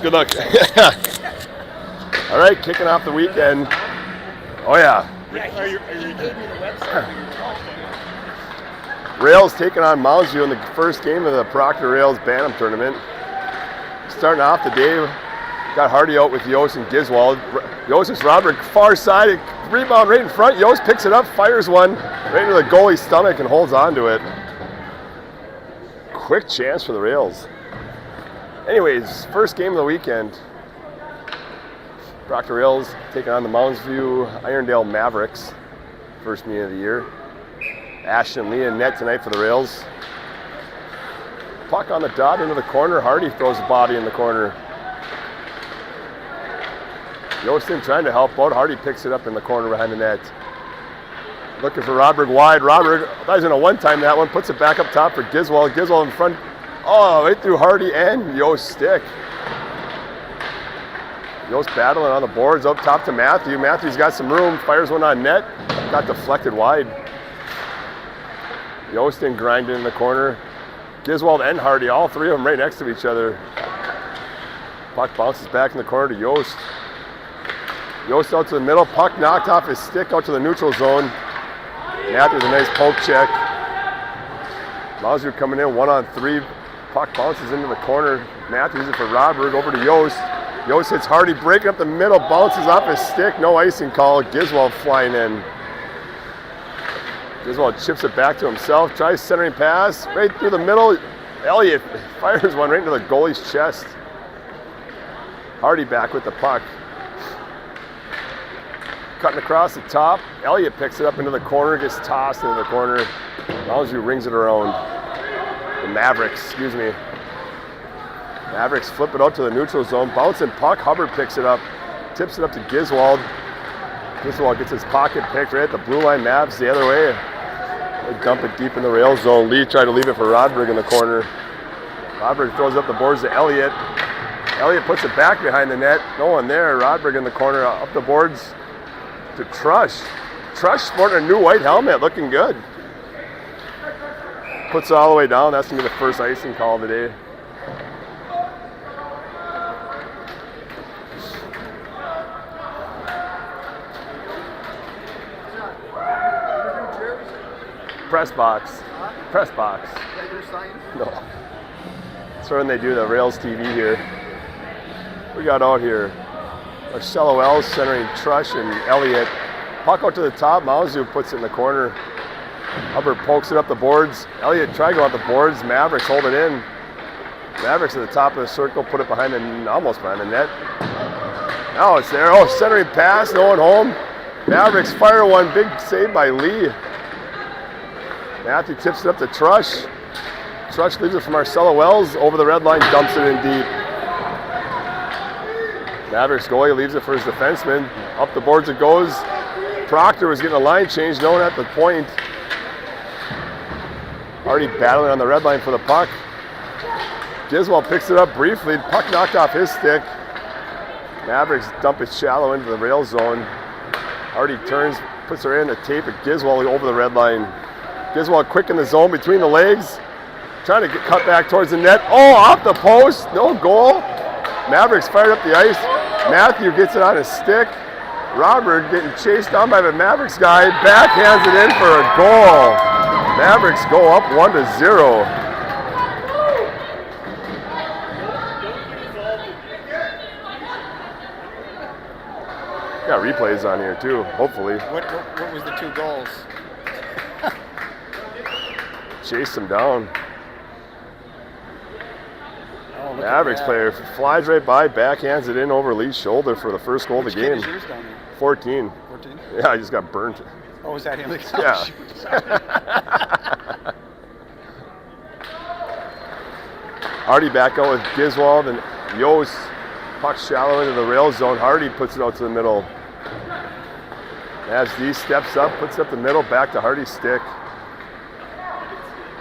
Good luck. All right, kicking off the weekend. Oh yeah. Rails taking on Mounds in the first game of the Proctor Rails Bantam tournament. Starting off the day, got Hardy out with Yost and Giswald. Yost is Robert, far side, rebound right in front. Yost picks it up, fires one right into the goalie's stomach and holds on to it. Quick chance for the Rails. Anyways, first game of the weekend. Proctor Rails taking on the Mounds Irondale Mavericks. First meeting of the year. Ashton Lee in net tonight for the Rails. Puck on the dot into the corner. Hardy throws the body in the corner. Yostin trying to help out. Hardy picks it up in the corner behind the net. Looking for Rodberg wide. Rodberg, I thought he was going to one-time that one. Puts it back up top for Giswald. Giswald in front. Oh, right through Hardy and Yost's stick. Yost battling on the boards. Up top to Matthew. Matthew's got some room. Fires one on net. Got deflected wide. Yostin grinding in the corner. Giswald and Hardy, all three of them right next to each other. Puck bounces back in the corner to Yost. Yost out to the middle. Puck knocked off his stick out to the neutral zone. Matthew with a nice poke check. Mauser coming in 1-on-3. Puck bounces into the corner. Matthews it for Rodberg over to Yost. Yost hits Hardy, breaking up the middle, bounces off his stick. No icing call. Giswald flying in. Giswald chips it back to himself, tries centering pass, right through the middle. Elliott fires one right into the goalie's chest. Hardy back with the puck. Cutting across the top. Elliott picks it up into the corner, gets tossed into the corner. Mounds rings it around. The Mavericks, Mavericks flip it out to the neutral zone. Bouncing puck, Hubbard picks it up, tips it up to Giswald. Giswald gets his pocket picked right at the blue line. Mavs the other way. They dump it deep in the rail zone. Lee tried to leave it for Rodberg in the corner. Rodberg throws up the boards to Elliott. Elliott puts it back behind the net. No one there. Rodberg in the corner, up the boards to Trush. Trush sporting a new white helmet, looking good. Puts it all the way down. That's going to be the first icing call of the day. Press box. Press box. No. That's when they do the Rails TV here. We got out here. Marcelo Wells centering Trush and Elliott. Puck out to the top. Mauzu puts it in the corner. Hubbard pokes it up the boards. Elliott tried to go up the boards. Mavericks hold it in. Mavericks at the top of the circle, put it almost behind the net. Now it's there. Oh, centering pass, no one home. Mavericks fire one. Big save by Lee. Matthew tips it up to Trush. Trush leaves it for Marcelo Wells. Over the red line, dumps it in deep. Mavericks goalie leaves it for his defenseman. Up the boards it goes. Proctor was getting a line change, no one at the point. Already battling on the red line for the puck. Giswald picks it up briefly. Puck knocked off his stick. Mavericks dump it shallow into the rail zone. Already turns, puts her in the tape at Giswald over the red line. Giswald quick in the zone between the legs. Trying to get cut back towards the net. Oh, off the post. No goal. Mavericks fired up the ice. Matthew gets it on his stick. Robert getting chased down by the Mavericks guy. Backhands it in for a goal. Mavericks go up 1-0. Got replays on here too, hopefully. What was the two goals? Chased him down. Oh, Mavericks player flies right by, backhands it in over Lee's shoulder for the first goal of the game. 14. 14? Yeah, I just got burnt. Oh, was that him? Yeah. Hardy back out with Giswald and Yost. Puck shallow into the rail zone. Hardy puts it out to the middle. As D steps up, puts it up the middle, back to Hardy's stick.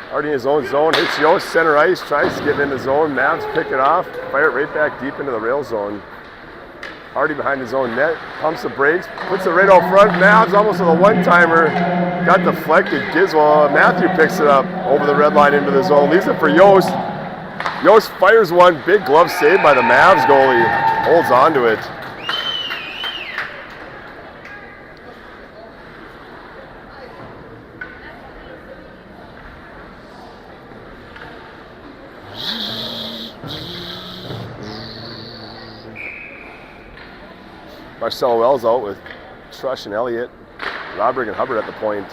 Hardy in his own zone, hits Yost center ice, tries to get in the zone. Mavs pick it off, fire it right back deep into the rail zone. Hardy behind his own net, pumps the brakes, puts it right out front. Mavs almost with a one-timer. Got deflected. Giswald, Matthew picks it up over the red line into the zone, leaves it for Yost. Yost fires one. Big glove save by the Mavs goalie. Holds on to it. Marcelo Wells out with Trush and Elliott. Roderick and Hubbard at the point.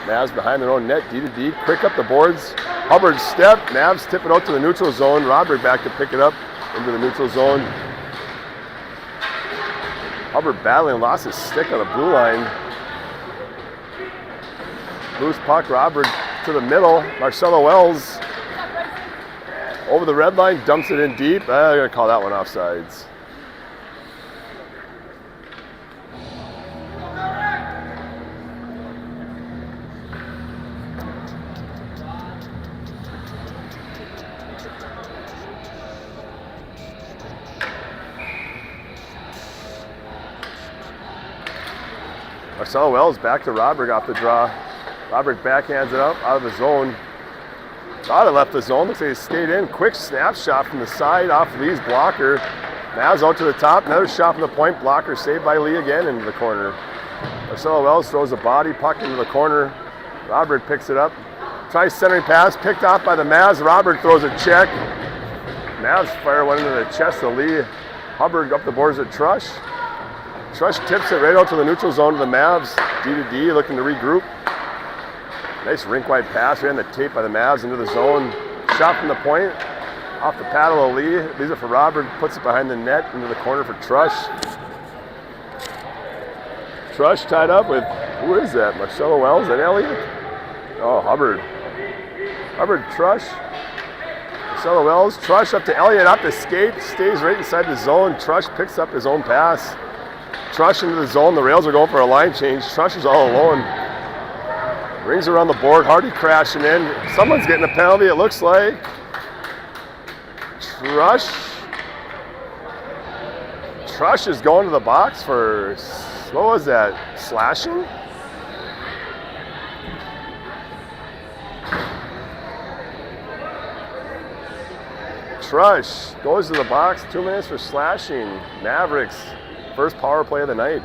Mavs behind their own net, D to D. Quick up the boards. Hubbard step. Mavs tip it out to the neutral zone. Roderick back to pick it up into the neutral zone. Hubbard battling, lost his stick on the blue line. Loose puck, Roderick to the middle. Marcelo Wells over the red line, dumps it in deep. I'm going to call that one offsides. Marcelo Wells back to Roderick off the draw. Roderick backhands it up out of the zone. Thought it left the zone. Looks like he stayed in. Quick snapshot from the side off Lee's blocker. Mavs out to the top. Another shot from the point. Blocker saved by Lee again into the corner. Marcelo Wells throws a body puck into the corner. Roderick picks it up. Tries centering pass. Picked off by the Mavs. Roderick throws a check. Mavs fire one into the chest of Lee. Hubbard up the boards at Trush. Trush tips it right out to the neutral zone to the Mavs. D to D, looking to regroup. Nice rink-wide pass right on the tape by the Mavs into the zone. Shot from the point, off the paddle of Lee. Leaves it for Robert, puts it behind the net into the corner for Trush. Trush tied up with, who is that? Marcelo Wells and Elliott? Oh, Hubbard. Hubbard, Trush. Marcelo Wells, Trush up to Elliott, up the skate, stays right inside the zone. Trush picks up his own pass. Trush into the zone. The Rails are going for a line change. Trush is all alone. Rings around the board. Hardy crashing in. Someone's getting a penalty, it looks like. Trush is going to the box for, what was that, slashing? Trush goes to the box. 2 minutes for slashing. Mavericks. First power play of the night.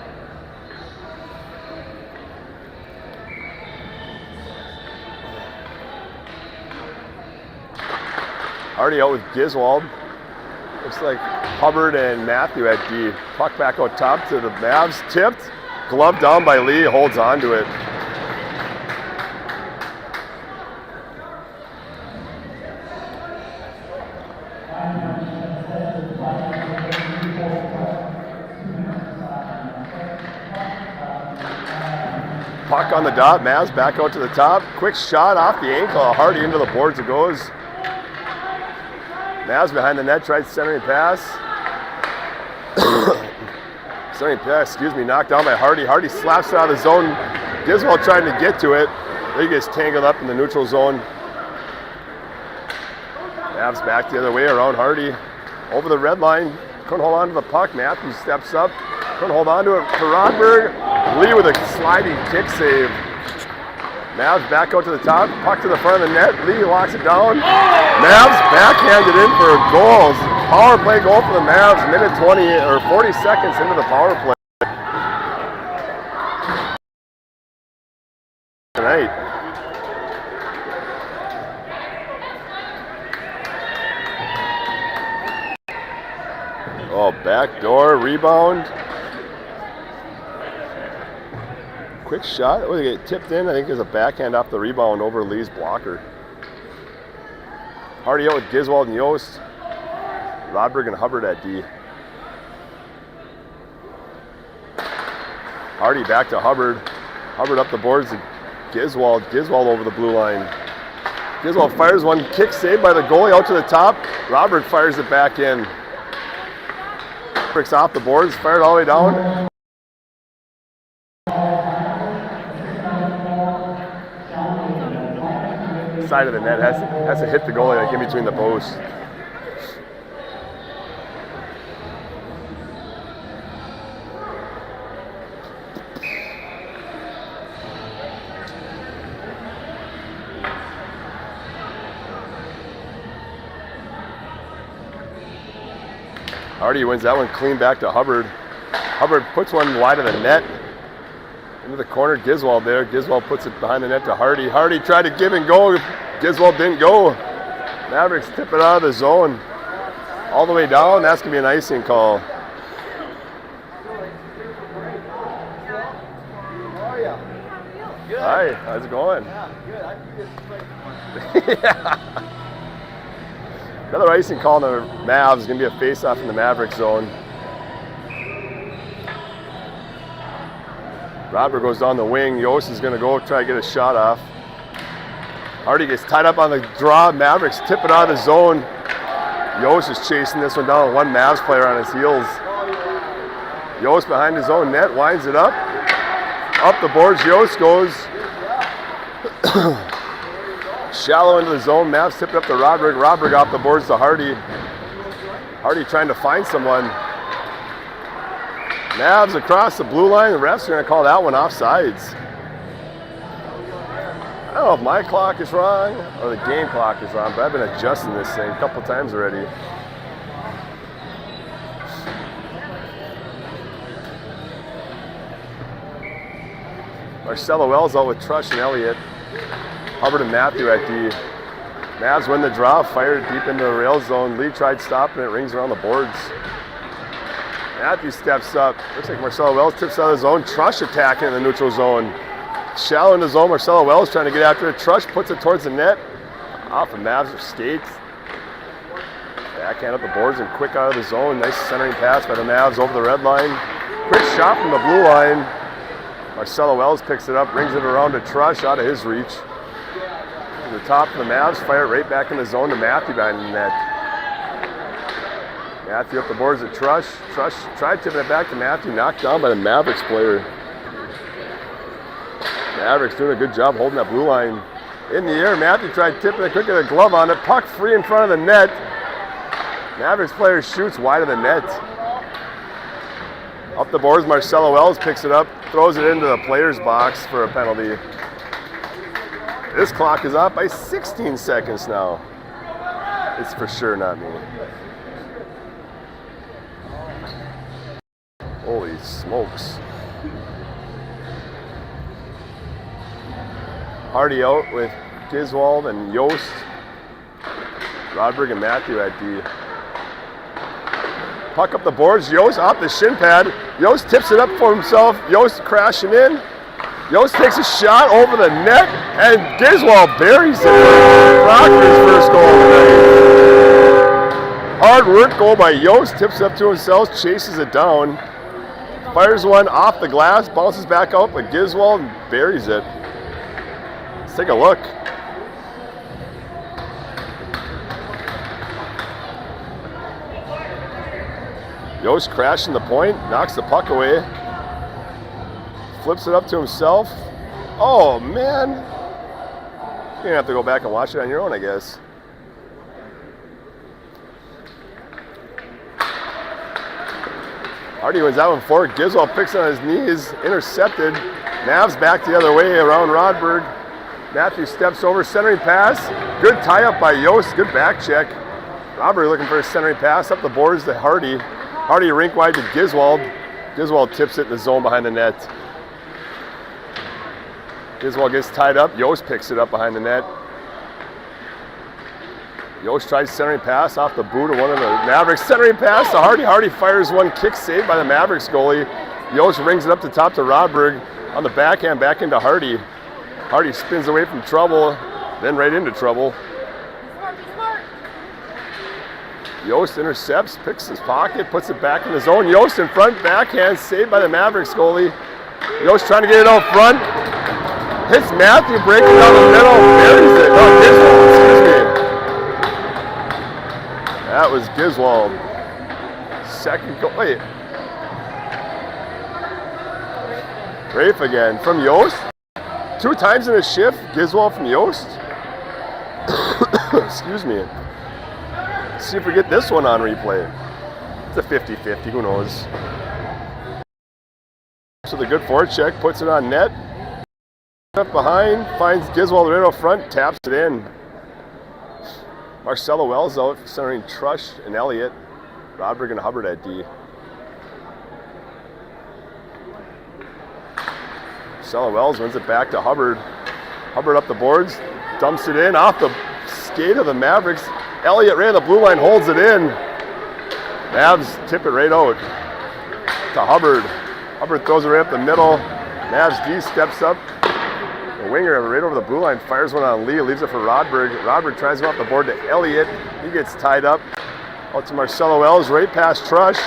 Hardy out with Giswald. Looks like Hubbard and Matthew at D. Puck back out top to the Mavs. Tipped. Glove down by Lee. Holds on to it. Puck on the dot, Mavs back out to the top. Quick shot off the ankle, Hardy into the boards it goes. Mavs behind the net, tried centering pass. Knocked down by Hardy. Hardy slaps it out of the zone. Giswell trying to get to it. He gets tangled up in the neutral zone. Mavs back the other way around Hardy. Over the red line, couldn't hold on to the puck. Matthews steps up, couldn't hold on to it for Rodberg. Lee with a sliding kick save. Mavs back out to the top, puck to the front of the net. Lee locks it down. Mavs backhanded in for goals. Power play goal for the Mavs. Minute 20 or 40 seconds into the power play tonight. Oh, backdoor rebound. Quick shot. Oh, they get tipped in. I think there's a backhand off the rebound over Lee's blocker. Hardy out with Giswald and Yost. Rodberg and Hubbard at D. Hardy back to Hubbard. Hubbard up the boards to Giswald. Giswald over the blue line. Giswald fires one. Kick saved by the goalie out to the top. Robert fires it back in. Bricks off the boards. Fired all the way down. Side of the net has to hit the goalie like in between the posts. Hardy wins that one clean back to Hubbard. Hubbard puts one wide of the net. Into the corner, Giswald there. Giswald puts it behind the net to Hardy. Hardy tried to give and go. Giswald didn't go. Mavericks tip it out of the zone. All the way down. That's going to be an icing call. Hi, how's it going? Yeah, good. Yeah. Another icing call on the Mavs. Is going to be a face-off in the Mavericks zone. Robert goes down the wing. Yost is going to go try to get a shot off. Hardy gets tied up on the draw. Mavericks tip it out of the zone. Yost is chasing this one down with one Mavs player on his heels. Yost behind his own net, winds it up. Up the boards, Yost goes. Shallow into the zone. Mavs tip it up to Roderick. Roderick off the boards to Hardy. Hardy trying to find someone. Mavs across the blue line. The refs are going to call that one offsides. I don't know if my clock is wrong or the game clock is wrong, but I've been adjusting this thing a couple times already. Marcelo Wells out with Trush and Elliott. Hubbard and Matthew at D. Mavs win the draw, fired deep into the rail zone. Lee tried stopping it, rings around the boards. Matthew steps up. Looks like Marcelo Wells tips out of the zone. Trush attacking in the neutral zone. Shallow in the zone. Marcelo Wells trying to get after it. Trush puts it towards the net. Off of Mavs skates. Backhand up the boards and quick out of the zone. Nice centering pass by the Mavs over the red line. Quick shot from the blue line. Marcelo Wells picks it up, brings it around to Trush out of his reach. To the top of the Mavs, fire it right back in the zone to Matthew behind the net. Matthew up the boards to Trush. Trush tried tipping it back to Matthew, knocked down by the Mavericks player. Mavericks doing a good job holding that blue line in the air. Matthew tried tipping it, quick with a glove on it. Puck free in front of the net. Mavericks player shoots wide of the net. Up the boards, Marcelo Wells picks it up, throws it into the player's box for a penalty. This clock is off by 16 seconds now. It's for sure not me. Holy smokes. Hardy out with Giswald and Yost. Roderick and Matthew at D. Puck up the boards, Yost off the shin pad. Yost tips it up for himself. Yost crashing in. Yost takes a shot over the net, and Giswald buries it. Proctor's first goal of the night. Hard work goal by Yost, tips it up to himself, chases it down. Fires one off the glass, bounces back out, but Giswald buries it. Let's take a look. Yost crashing the point, knocks the puck away. Flips it up to himself. Oh, man. You're going to have to go back and watch it on your own, I guess. Hardy wins that one forward. Giswald picks it on his knees, intercepted. Mavs back the other way around Rodberg. Matthew steps over, centering pass. Good tie-up by Yost, good back check. Rodberg looking for a centering pass up the boards to Hardy. Hardy rink wide to Giswald. Giswald tips it in the zone behind the net. Giswald gets tied up. Yost picks it up behind the net. Yost tries centering pass off the boot of one of the Mavericks. Centering pass to Hardy. Hardy fires one, kick saved by the Mavericks goalie. Yost rings it up the top to Rodberg. On the backhand, back into Hardy. Hardy spins away from trouble, then right into trouble. Yost intercepts, picks his pocket, puts it back in the zone. Yost in front, backhand, saved by the Mavericks goalie. Yost trying to get it out front. Hits Matthew, breaking down the middle, buries it. Oh, Giswald, excuse me. That was Giswald. Second goal, wait. Rafe again, from Yost. 2 times in a shift, Giswald from Yost. Excuse me. Let's see if we get this one on replay. It's a 50-50, who knows. So the good forecheck, puts it on net. Up behind, finds Giswald right out front, taps it in. Marcelo Wells out, centering Trush and Elliott. Rodberg and Hubbard at D. Marcella Wells wins it back to Hubbard. Hubbard up the boards, dumps it in off the skate of the Mavericks. Elliott right on the blue line holds it in. Mavs tip it right out to Hubbard. Hubbard throws it right up the middle. Mavs D steps up. The winger right over the blue line fires one on Lee, leaves it for Rodberg. Rodberg tries to go off the board to Elliott. He gets tied up. Out to Marcella Wells, right past Trush.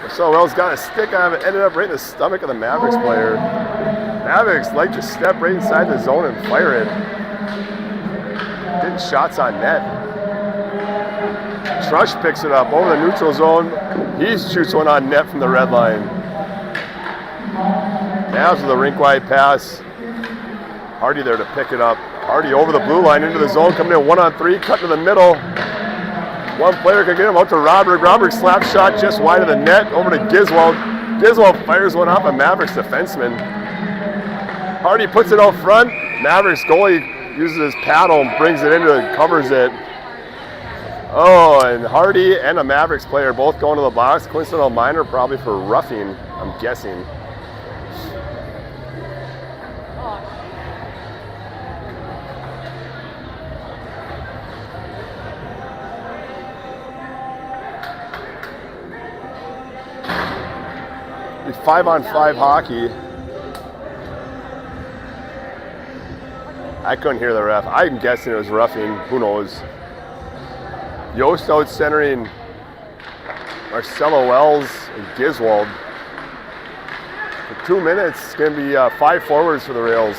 Marcella Wells got a stick on it, ended up right in the stomach of the Mavericks player. Mavericks like to step right inside the zone and fire it. Getting shots on net. Trush picks it up over the neutral zone. He shoots one on net from the red line. Mavs with a rink-wide pass. Hardy there to pick it up. Hardy over the blue line into the zone, coming in 1-on-3, cut to the middle. One player can get him out to Rodberg. Rodberg slap shot just wide of the net, over to Giswald. Giswald fires one off a Mavericks defenseman. Hardy puts it out front. Mavericks goalie uses his paddle and brings it into and covers it. Oh, and Hardy and a Mavericks player both going to the box. Coincidental minor probably for roughing, I'm guessing. Be 5-on-5 hockey. I couldn't hear the ref. I'm guessing it was roughing. Who knows? Yost out centering Marcella Wells and Giswald. For 2 minutes, it's going to be 5 forwards for the Rails.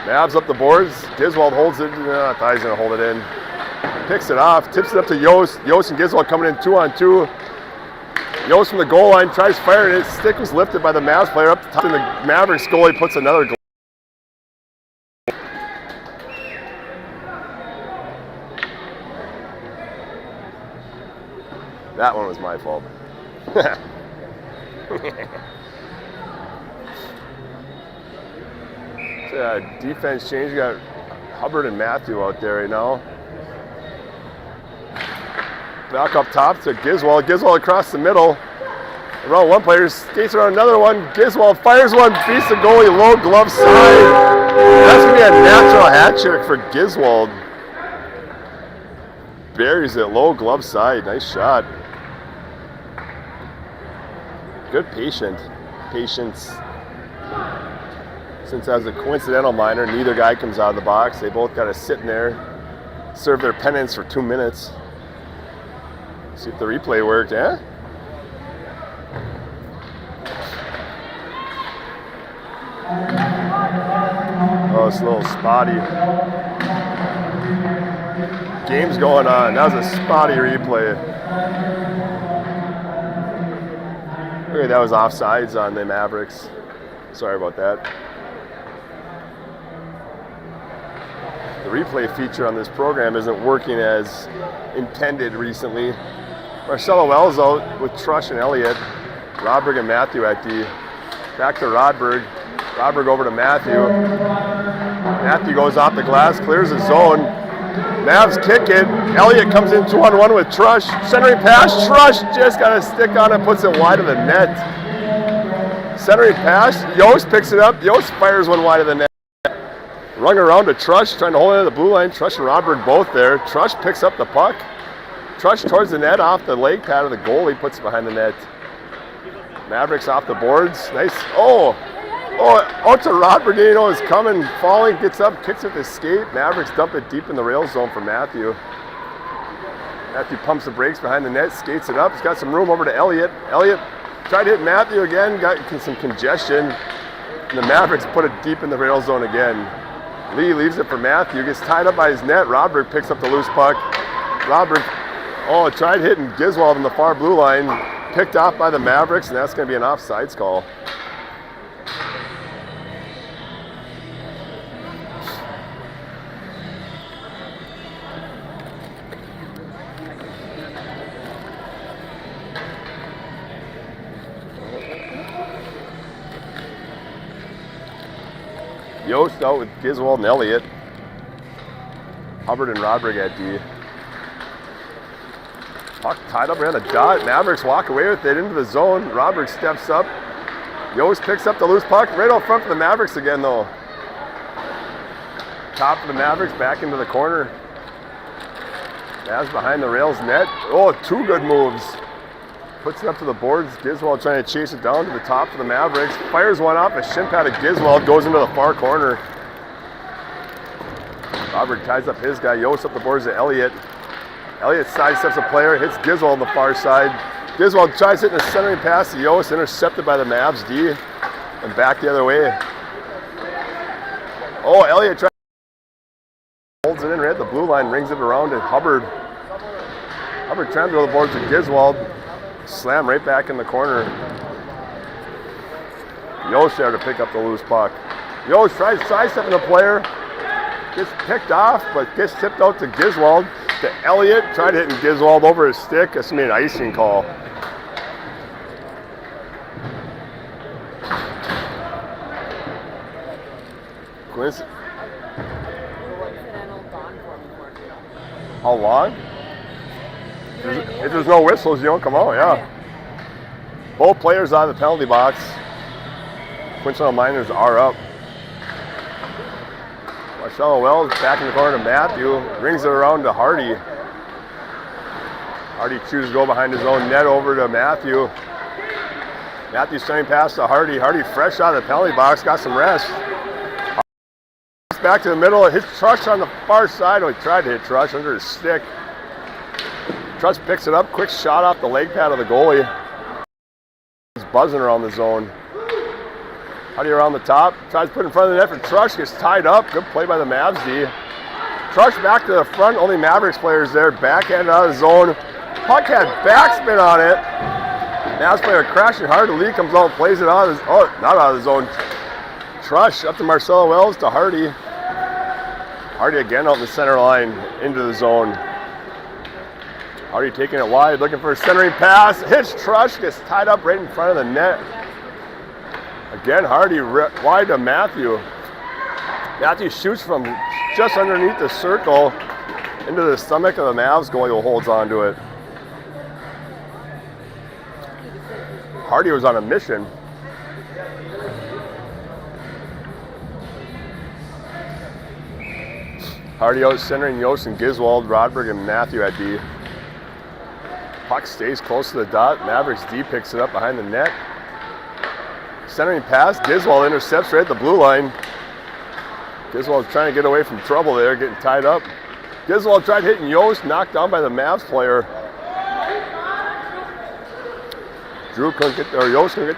Mavs up the boards. Giswald holds it. I thought he was going to hold it in. Picks it off. Tips it up to Yost. Yost and Giswald coming in 2-on-2. Yost from the goal line tries firing it. Stick was lifted by the Mavs player up the top, and the Mavericks goalie puts another goal. That one was my fault. Defense change. You got Hubbard and Matthew out there right now. Back up top to Giswald. Giswald across the middle. Around one player, skates around another one. Giswald fires one, beats the goalie, low glove side. That's going to be a natural hat trick for Giswald. Buries it, low glove side. Nice shot. Good patience. Since as a coincidental minor, neither guy comes out of the box. They both got to sit in there, serve their penance for 2 minutes. See if the replay worked, yeah? Oh, it's a little spotty. Game's going on. That was a spotty replay. Okay, that was offsides on the Mavericks. Sorry about that. The replay feature on this program isn't working as intended recently. Marcella Wells out with Trush and Elliott. Rodberg and Matthew at D. Back to Rodberg. Rodberg over to Matthew. Matthew goes off the glass, clears the zone. Mavs kick it. Elliott comes in 2-on-1 with Trush. Centering pass. Trush just got a stick on it, puts it wide of the net. Centering pass. Yost picks it up. Yost fires one wide of the net. Rung around to Trush, trying to hold it at the blue line. Trush and Rodberg both there. Trush picks up the puck. Trush towards the net off the leg pad of the goalie, puts it behind the net. Mavericks off the boards. Nice. Out to Rodberg. You know, is coming, falling, gets up, kicks with his skate. Mavericks dump it deep in the rail zone for Matthew. Matthew pumps the brakes behind the net, skates it up. He's got some room over to Elliott. Elliott tried to hit Matthew again, got some congestion. And the Mavericks put it deep in the rail zone again. Lee leaves it for Matthew, gets tied up by his net. Rodberg picks up the loose puck. Rodberg, tried hitting Giswald in the far blue line. Picked off by the Mavericks, and that's going to be an offsides call. Yost out with Giswald and Elliott. Hubbard and Rodberg at D. Puck tied up around the dot. Mavericks walk away with it into the zone. Rodberg steps up. Yost picks up the loose puck right out front for the Mavericks again, though. Top of the Mavericks, back into the corner. Mavs behind the rails net. Oh, two good moves. Puts it up to the boards. Giswald trying to chase it down to the top for the Mavericks. Fires one off a shin pad of Giswald. Goes into the far corner. Rodberg ties up his guy. Yost up the boards to Elliott. Elliott sidesteps a player. Hits Giswald on the far side. Giswald tries hitting a centering pass to Yost. Intercepted by the Mavs D. And back the other way. Oh, Elliott tries. Holds it in right at the blue line. Rings it around to Hubbard. Hubbard trying to go to the boards to Giswald. Slam right back in the corner. Yost there to pick up the loose puck. Yost tries sidestepping the player. Gets picked off, but gets tipped out to Giswald. To Elliott. Tried hitting Giswald over his stick. That's made an icing call. How long? If there's no whistles, you don't come out, yeah. Both players out of the penalty box. Quincy's Miners are up. Marcelo Wells back in the corner to Matthew. Rings it around to Hardy. Hardy chooses to go behind his own net over to Matthew. Matthew sending pass to Hardy. Hardy fresh out of the penalty box, got some rest. Back to the middle, hits Trush on the far side. Oh, he tried to hit Trush under his stick. Trush picks it up, quick shot off the leg pad of the goalie. He's buzzing around the zone. Hardy around the top, tries to put it in front of the net for Trush, gets tied up. Good play by the Mavs D. Trush back to the front, only Mavericks players there, backhand out of the zone. Puck had backspin on it. Mavs player crashing hard, the lead comes out and plays it out of his, oh, not out of the zone. Trush up to Marcelo Wells to Hardy. Hardy again out in the center line into the zone. Hardy taking it wide, looking for a centering pass. Hits Trush, gets tied up right in front of the net. Again, Hardy wide to Matthew. Matthew shoots from just underneath the circle into the stomach of the Mavs goalie who holds on to it. Hardy was on a mission. Hardy out centering Yost and Giswald, Rodberg and Matthew at D. Puck stays close to the dot. Mavericks D picks it up behind the net. Centering pass, Giswald intercepts right at the blue line. Giswald's trying to get away from trouble there, getting tied up. Giswald tried hitting Yost, knocked down by the Mavs player. Yost couldn't get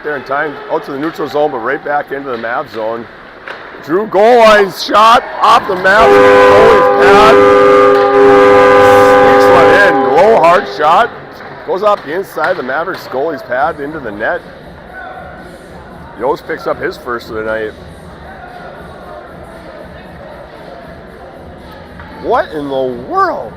there in time, out to the neutral zone, but right back into the Mavs zone. Drew goal line shot off the Mavs goalie's pad. Sneaks one in. Low hard shot. Goes off the inside of the Mavericks goalie's pad into the net. Yost picks up his first of the night. What in the world?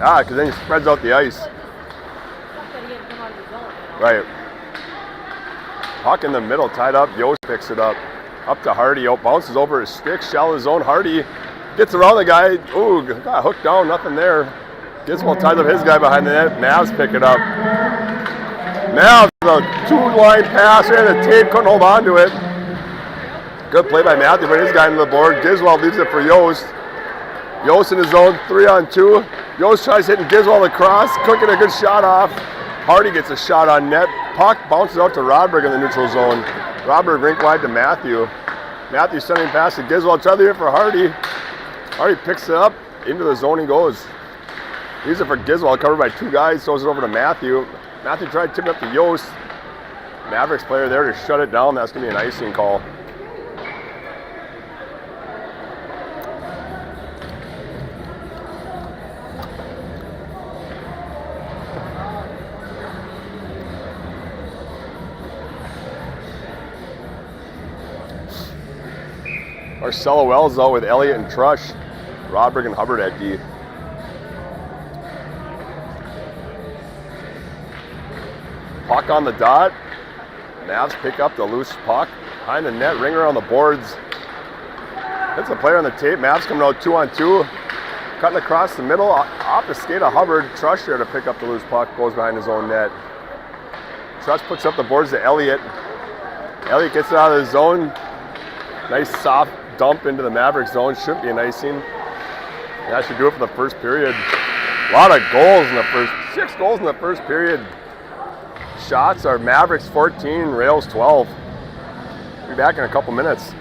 Ah, because then he spreads out the ice. Right. Puck in the middle, tied up. Yost picks it up. Up to Hardy. Out, bounces over his stick. Shallow zone. Hardy gets around the guy. Ooh, got hooked down. Nothing there. Giswald ties up his guy behind the net. Mavs pick it up. Mavs, a two-line pass. Right, the tape couldn't hold on to it. Good play by Matthew. Put his guy into the board. Giswald leaves it for Yost. Yost in his zone, 3-on-2. Yost tries hitting Giswald across, couldn't get a good shot off. Hardy gets a shot on net. Puck bounces out to Rodberg in the neutral zone. Rodberg rink wide to Matthew. Matthew sending pass to Giswald, trying to hit for Hardy. Hardy picks it up, into the zone he goes. Leaves it for Giswald, covered by two guys, throws it over to Matthew. Matthew tried to tip it up to Yost. Mavericks player there to shut it down. That's going to be an icing call. Marcelo Wells out with Elliott and Trush. Rodberg and Hubbard at D. Puck on the dot. Mavs pick up the loose puck behind the net, ringer on the boards. Hits a player on the tape. Mavs coming out 2-on-2. Cutting across the middle, off the skate of Hubbard. Trush there to pick up the loose puck, goes behind his own net. Trush puts up the boards to Elliott. Elliott gets it out of the zone. Nice soft dump into the Mavericks zone. Shouldn't be an icing. That should do it for the first period. A lot of goals in the first, 6 goals in the first period. Shots are Mavericks 14, Rails 12. Be back in a couple minutes.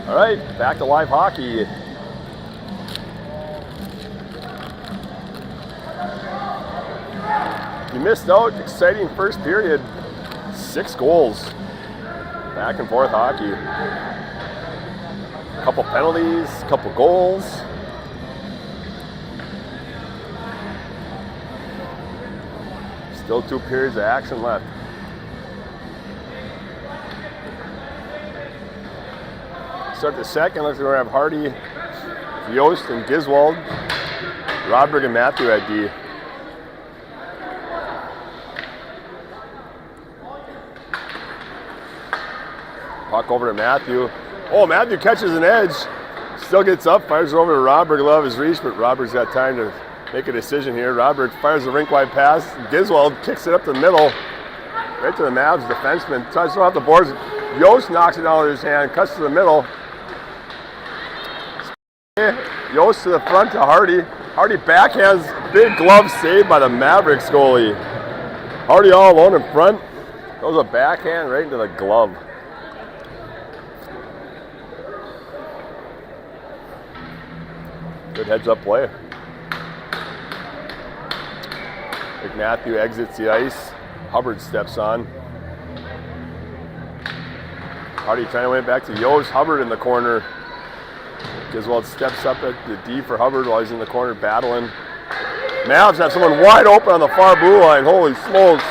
All right, back to live hockey. You missed out, exciting first period. 6 goals. Back and forth hockey. A couple penalties, a couple goals. Still 2 periods of action left. Start the second. Looks like we're going to have Hardy, Yost, and Giswald. Rodberg and Matthew at D. Puck over to Matthew. Oh, Matthew catches an edge. Still gets up, fires it over to Rodberg. Love his reach, but Rodberg's got time to make a decision here. Rodberg fires a rink-wide pass. Giswald kicks it up the middle. Right to the Mavs defenseman. Touches off the boards. Yost knocks it out of his hand, cuts to the middle. Yost to the front to Hardy. Hardy backhands, big glove save by the Mavericks goalie. Hardy all alone in front. Goes a backhand right into the glove. Good heads-up play. McMatthew exits the ice. Hubbard steps on. Hardy trying to win it back to Yost. Hubbard in the corner. Giswald steps up at the D for Hubbard while he's in the corner battling. Mavs have someone wide open on the far blue line. Holy smokes.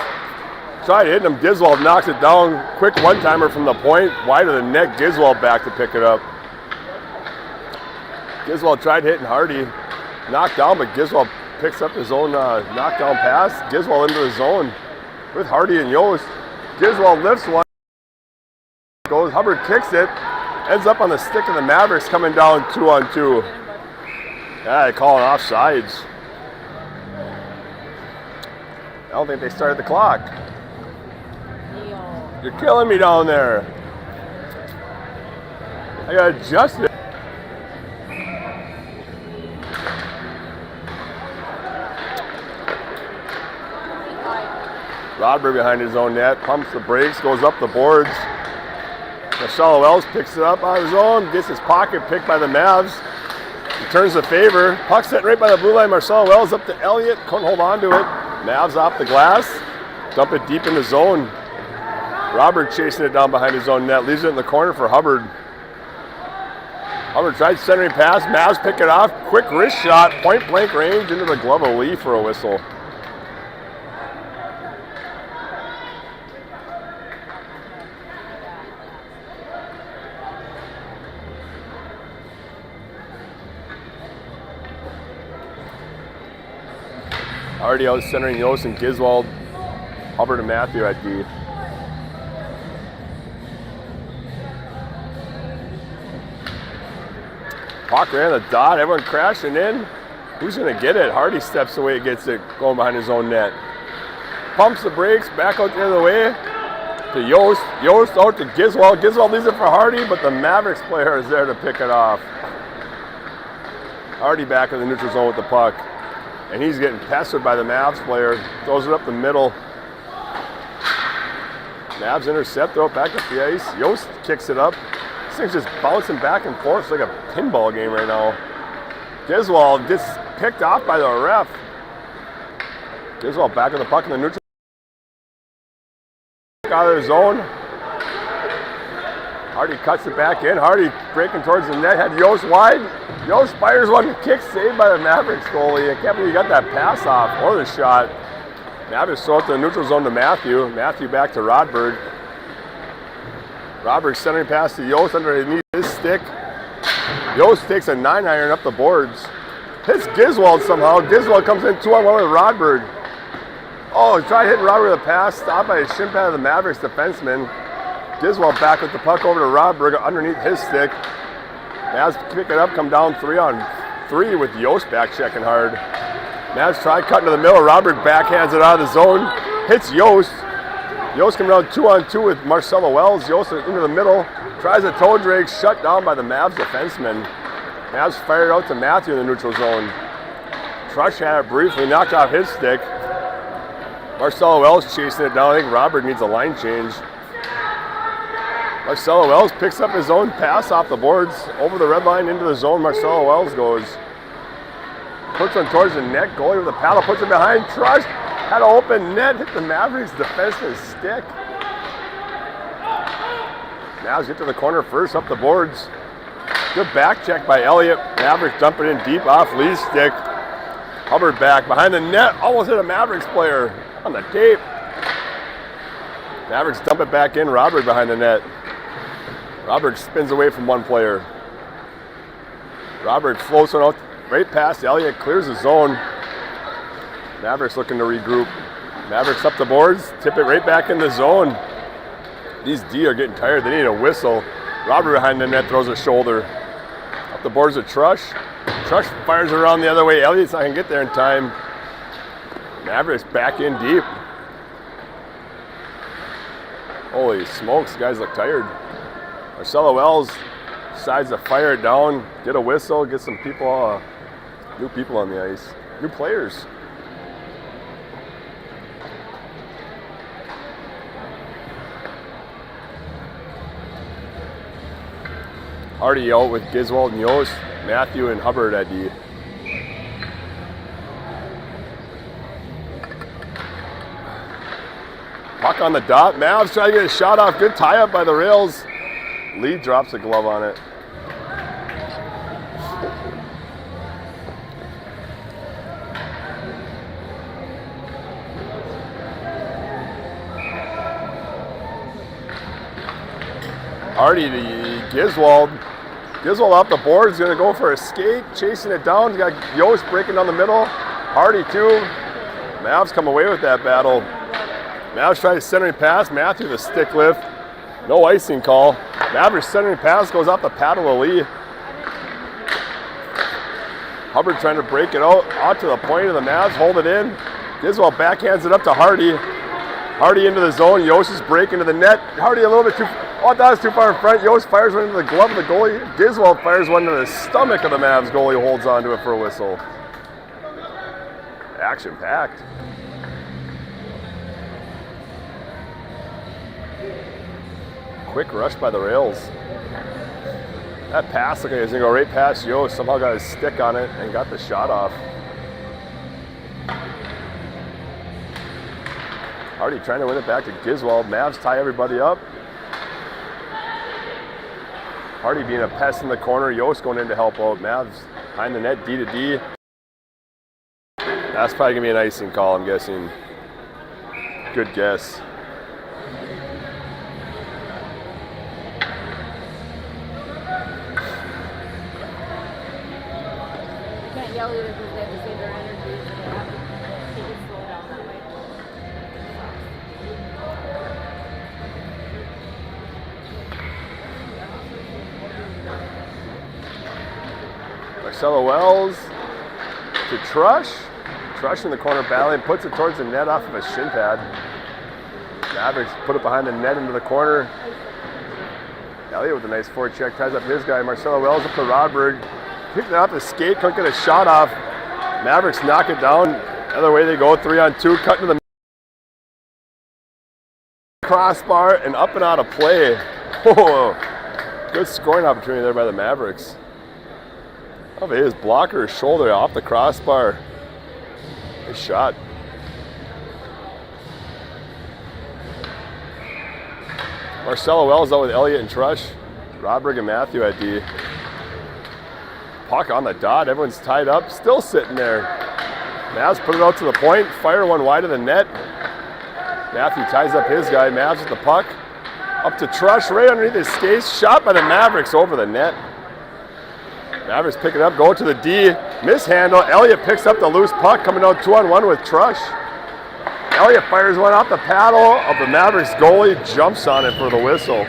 Tried hitting him. Giswald knocks it down. Quick one-timer from the point. Wide of the net. Giswald back to pick it up. Giswald tried hitting Hardy. Knocked down, but Giswald picks up his own knockdown pass. Giswald into the zone with Hardy and Yost. Giswald lifts one. Goes. Hubbard kicks it. Ends up on the stick of the Mavericks coming down 2-on-2. Yeah, they call it offsides. I don't think they started the clock. You're killing me down there. I gotta adjust it. Rodberg behind his own net, pumps the brakes, goes up the boards. Marcelo Wells picks it up on his own, gets his pocket picked by the Mavs. He turns the favor. Puck set right by the blue line. Marcelo Wells up to Elliott. Couldn't hold on to it. Mavs off the glass. Dump it deep in the zone. Robert chasing it down behind his own net. Leaves it in the corner for Hubbard. Hubbard tries centering pass. Mavs pick it off. Quick wrist shot. Point blank range into the glove of Lee for a whistle. Already out centering Yost and Giswald. Hubbard and Matthew at D. Puck ran the dot, everyone crashing in. Who's gonna get it? Hardy steps away, gets it, going behind his own net. Pumps the brakes, back out the other way to Yost. Yost out to Giswald. Giswald leaves it for Hardy, but the Mavericks player is there to pick it off. Hardy back in the neutral zone with the puck. And he's getting pestered by the Mavs player. Throws it up the middle. Mavs intercept, throw it back up the ice. Yost kicks it up. This thing's just bouncing back and forth. It's like a pinball game right now. Giswald gets picked off by the ref. Giswald back of the puck in the neutral. Out of the zone. Hardy cuts it back in. Hardy breaking towards the net. Had Yost wide. Yost fires one, kick saved by the Mavericks goalie. I can't believe he got that pass off or the shot. Mavericks throw it to the neutral zone to Matthew. Matthew back to Rodberg. Rodberg centering pass to Yost underneath his stick. Yost takes a 9-iron up the boards. Hits Giswald somehow. Giswald comes in 2-on-1 with Rodberg. Oh, he tried hitting Rodberg with a pass. Stopped by a shin pad of the Mavericks defenseman. Giswald back with the puck over to Rodberg underneath his stick. Mavs pick it up, come down 3-on-3 with Yost back checking hard. Mavs try cutting to the middle. Rodberg backhands it out of the zone. Hits Yost. Yost coming down 2-on-2 with Marcelo Wells. Yost into the middle. Tries a toe drag, shut down by the Mavs defenseman. Mavs fired out to Matthew in the neutral zone. Trush had it briefly, knocked off his stick. Marcelo Wells chasing it down. I think Rodberg needs a line change. Marcelo Wells picks up his own pass off the boards, over the red line into the zone. Marcelo Wells goes. Puts one towards the net, goalie with a paddle, puts it behind. Trush had an open net, hit the Mavericks defenseman's stick. Mavs get to the corner first, up the boards. Good back check by Elliott. Mavericks dumping in deep off Lee's stick. Hubbard back behind the net, almost hit a Mavericks player on the tape. Mavericks dump it back in, Robert behind the net. Robert spins away from one player. Robert floats one out right past Elliott, clears the zone. Mavericks looking to regroup. Mavericks up the boards, tip it right back in the zone. These D are getting tired, they need a whistle. Robert behind the net throws a shoulder. Up the boards of Trush. Trush fires it around the other way. Elliott's not gonna get there in time. Mavericks back in deep. Holy smokes, guys look tired. Marcelo Wells decides to fire it down, get a whistle, get some people, new people on the ice, new players. Hardy out with Giswald and Yost, Matthew and Hubbard at D. Puck on the dot. Mavs try to get a shot off. Good tie up by the rails. Lee drops a glove on it. Hardy to Giswald. Giswald off the board is going to go for a skate, chasing it down. He's got Yost breaking down the middle. Hardy too. Mavs come away with that battle. Mavs try to centering pass. Matthew the stick lift. No icing call. Mavs centering pass goes off the paddle of Lee. Hubbard trying to break it out to the point of the Mavs. Hold it in. Giswald backhands it up to Hardy. Hardy into the zone. Yost is breaking to the net. Hardy a little bit too. Oh, that was too far in front. Yost fires one into the glove of the goalie. Giswald fires one into the stomach of the Mavs goalie. Holds onto it for a whistle. Action packed. Quick rush by the Rails. That pass looked like it was going to go right past Yost. Somehow got his stick on it and got the shot off. Hardy trying to win it back to Giswald. Mavs tie everybody up. Hardy being a pest in the corner. Yost going in to help out. Mavs behind the net, D to D. That's probably going to be an icing call, I'm guessing. Good guess. Yell either because they have to save their energy or they have to take it slow down that way. Marcelo Wells to Trush. Trush in the corner battling, puts it towards the net off of a shin pad. Mavericks put it behind the net into the corner. Elliott with a nice forecheck, ties up his guy. Marcelo Wells up to Rodberg. Picked it off the skate, couldn't get a shot off. Mavericks knock it down. Other way they go, 3-on-2, cut into the crossbar and up and out of play. Whoa. Good scoring opportunity there by the Mavericks. Oh, his blocker, shoulder off the crossbar. Nice shot. Marcelo Wells out with Elliott and Trush. Rodberg and Matthew at D. Puck on the dot. Everyone's tied up. Still sitting there. Mavs put it out to the point. Fire one wide of the net. Matthew ties up his guy. Mavs with the puck. Up to Trush right underneath his skates. Shot by the Mavericks over the net. Mavericks pick it up. Go to the D. Mishandle. Elliott picks up the loose puck. Coming out 2-on-1 with Trush. Elliott fires one off the paddle of the Mavericks goalie. Jumps on it for the whistle.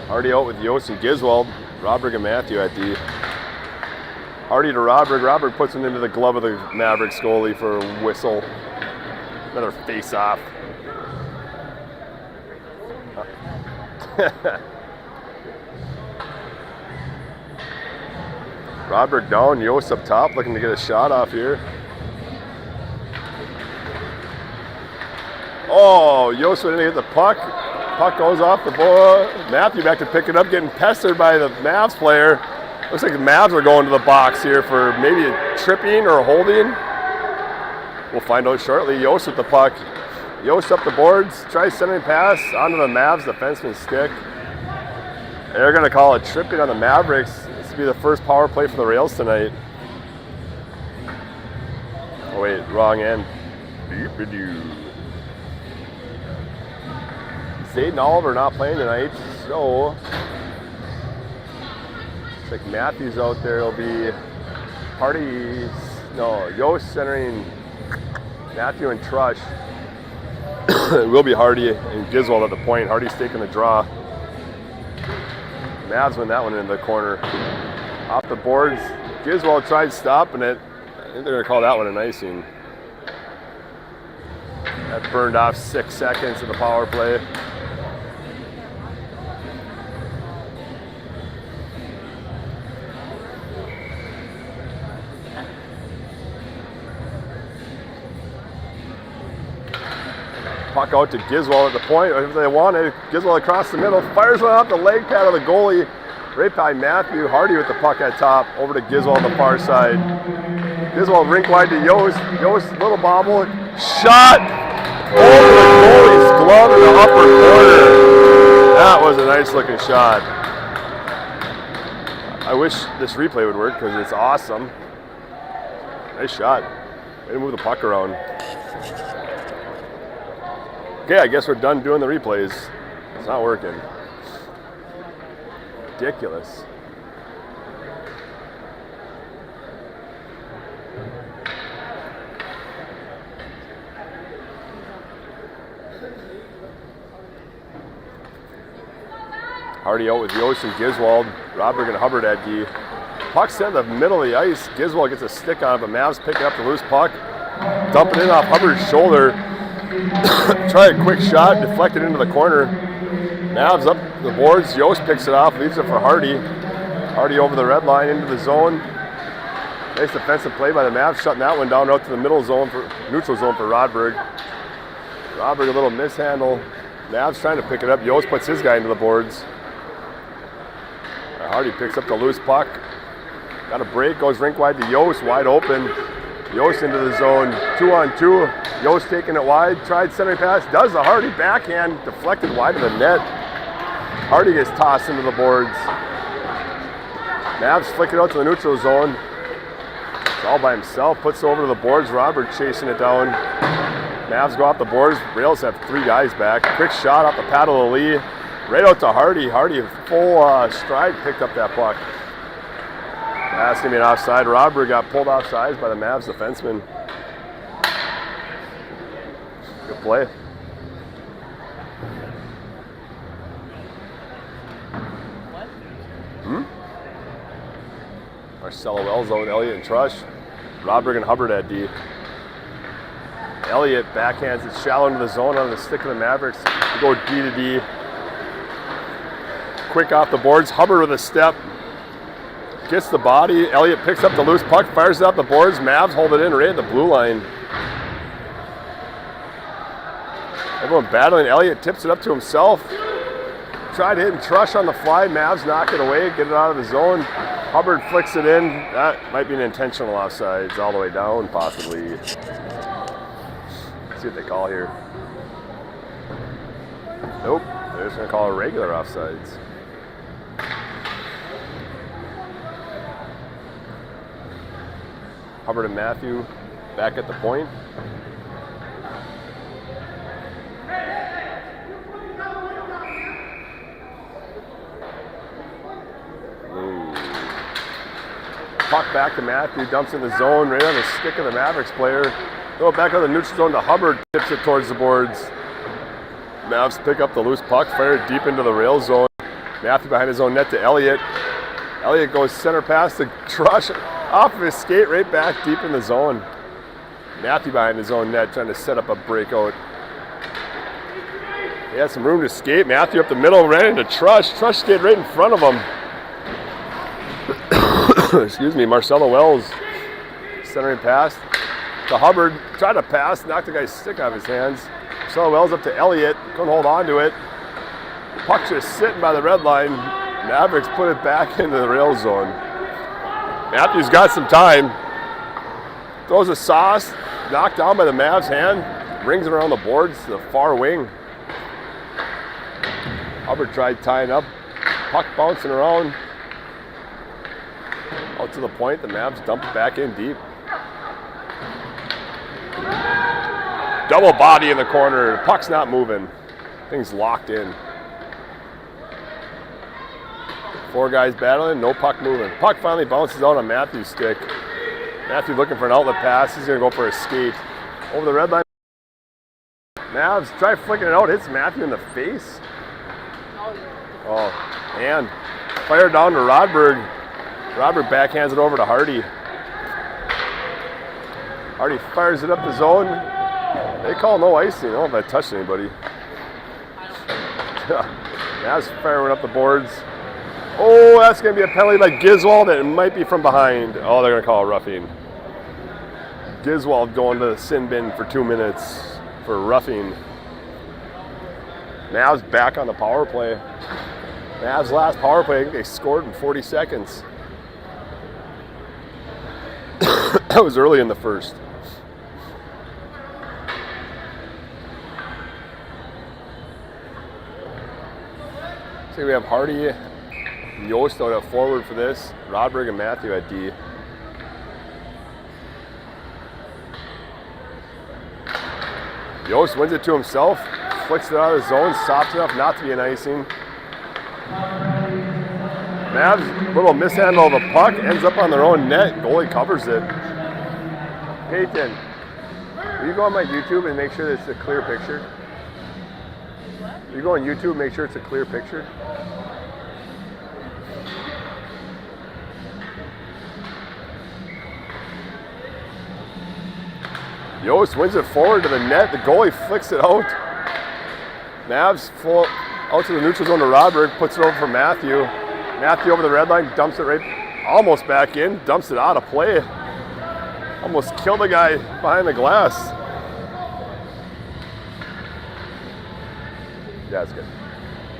Hardy out with Yost and Giswald. Rodberg and Matthew at D. Hardy to Rodberg. Rodberg puts it into the glove of the Mavericks goalie for a whistle. Another face-off. Rodberg down. Yost up top looking to get a shot off here. Oh, Yost went in to hit the puck. Puck goes off the ball. Matthew back to pick it up, getting pestered by the Mavs player. Looks like the Mavs are going to the box here for maybe a tripping or a holding. We'll find out shortly. Yost with the puck. Yost up the boards, tries sending pass onto the Mavs defenseman's stick. They're going to call it tripping on the Mavericks. This will be the first power play for the Rails tonight. Oh wait, wrong end. Zayden Oliver not playing tonight, so looks like Matthews out there. It'll be Yost centering Matthew and Trush. It will be Hardy and Giswald at the point. Hardy's taking the draw. Mavs win that one into the corner. Off the boards, Giswald tried stopping it. I think they're going to call that one an icing. That burned off 6 seconds of the power play. Puck out to Giswald at the point. If they want it, Giswald across the middle. Fires one off the leg pad of the goalie. Right by Matthew. Hardy with the puck at top. Over to Giswald on the far side. Giswald rink wide to Yost. Yost, little bobble. Shot over the goalie's glove in the upper corner. That was a nice looking shot. I wish this replay would work because it's awesome. Nice shot. Way to move the puck around. Okay, I guess we're done doing the replays. It's not working. Ridiculous. Hardy out with Yost and Giswald. Rodberg and Hubbard at D. Puck's in the middle of the ice. Giswald gets a stick on it, but Mavs picking up the loose puck. Dump it in off Hubbard's shoulder. Try a quick shot, deflected into the corner. Mavs up the boards. Yost picks it off, leaves it for Hardy. Hardy over the red line into the zone. Nice defensive play by the Mavs, shutting that one down out to the middle zone for neutral zone for Rodberg. Rodberg a little mishandle. Mavs trying to pick it up. Yost puts his guy into the boards. Hardy picks up the loose puck. Got a break, goes rink wide to Yost, wide open. Yost into the zone, 2-on-2. Yost taking it wide, tried centering pass, does the Hardy backhand, deflected wide of the net. Hardy gets tossed into the boards. Mavs flick it out to the neutral zone. It's all by himself, puts it over to the boards. Robert chasing it down. Mavs go off the boards. Rails have 3 guys back. Quick shot off the paddle of Lee. Right out to Hardy. Hardy full stride picked up that puck. That's going to be an offside. Rodberg got pulled offside by the Mavs defenseman. Good play. Marcelo Wells out with Elliott and Trush. Rodberg and Hubbard at D. Elliott backhands it shallow into the zone on the stick of the Mavericks. We go D to D. Quick off the boards. Hubbard with a step. Gets the body. Elliott picks up the loose puck, fires it up the boards. Mavs hold it in right at the blue line. Everyone battling. Elliott tips it up to himself. Tried hitting Trush on the fly. Mavs knock it away, get it out of the zone. Hubbard flicks it in. That might be an intentional offside. It's all the way down, possibly. Let's see what they call here. Nope. They're just going to call it regular offsides. Hubbard and Matthew back at the point. Puck back to Matthew, dumps in the zone, right on the stick of the Mavericks player. Throw it back on the neutral zone to Hubbard, tips it towards the boards. Mavs pick up the loose puck, fire it deep into the rail zone. Matthew behind his own net to Elliott. Elliott goes center pass to Trush, off of his skate, right back deep in the zone. Matthew behind his own net, trying to set up a breakout. He had some room to skate. Matthew up the middle, ran into Trush. Trush skated right in front of him. Excuse me, Marcelo Wells centering pass to Hubbard. Tried to pass, knocked the guy's stick out of his hands. Marcelo Wells up to Elliott, couldn't hold on to it. Puck just sitting by the red line. Mavericks put it back into the rail zone. Matthews got some time. Throws a sauce, knocked down by the Mavs hand. Rings it around the boards to the far wing. Hubbard tried tying up. Puck bouncing around. Out to the point, the Mavs dump it back in deep. Double body in the corner. The puck's not moving. Thing's locked in. 4 guys battling, no puck moving. Puck finally bounces out on Matthew's stick. Matthew looking for an outlet pass. He's going to go for a skate. Over the red line. Mavs try flicking it out. Hits Matthew in the face. Oh, and fire down to Rodberg. Rodberg backhands it over to Hardy. Hardy fires it up the zone. They call no icing. I don't know if I touched anybody. Mavs firing up the boards. Oh, that's going to be a penalty by Giswald. It might be from behind. Oh, they're going to call a roughing. Giswald going to the sin bin for 2 minutes for roughing. Mavs back on the power play. Mavs last power play, I think they scored in 40 seconds. That was early in the first. So we have Hardy and Yost out at forward for this. Rodberg and Matthew at D. Yost wins it to himself, flicks it out of the zone, soft enough not to be an icing. Mavs, little mishandle of a puck, ends up on their own net. Goalie covers it. Peyton, will you go on my YouTube and make sure that it's a clear picture? You go on YouTube and make sure it's a clear picture? Yost wins it forward to the net. The goalie flicks it out. Mavs full out to the neutral zone to Rodberg, puts it over for Matthew. Matthew over the red line, dumps it right, almost back in, dumps it out of play. Almost killed the guy behind the glass. Yeah, it's good.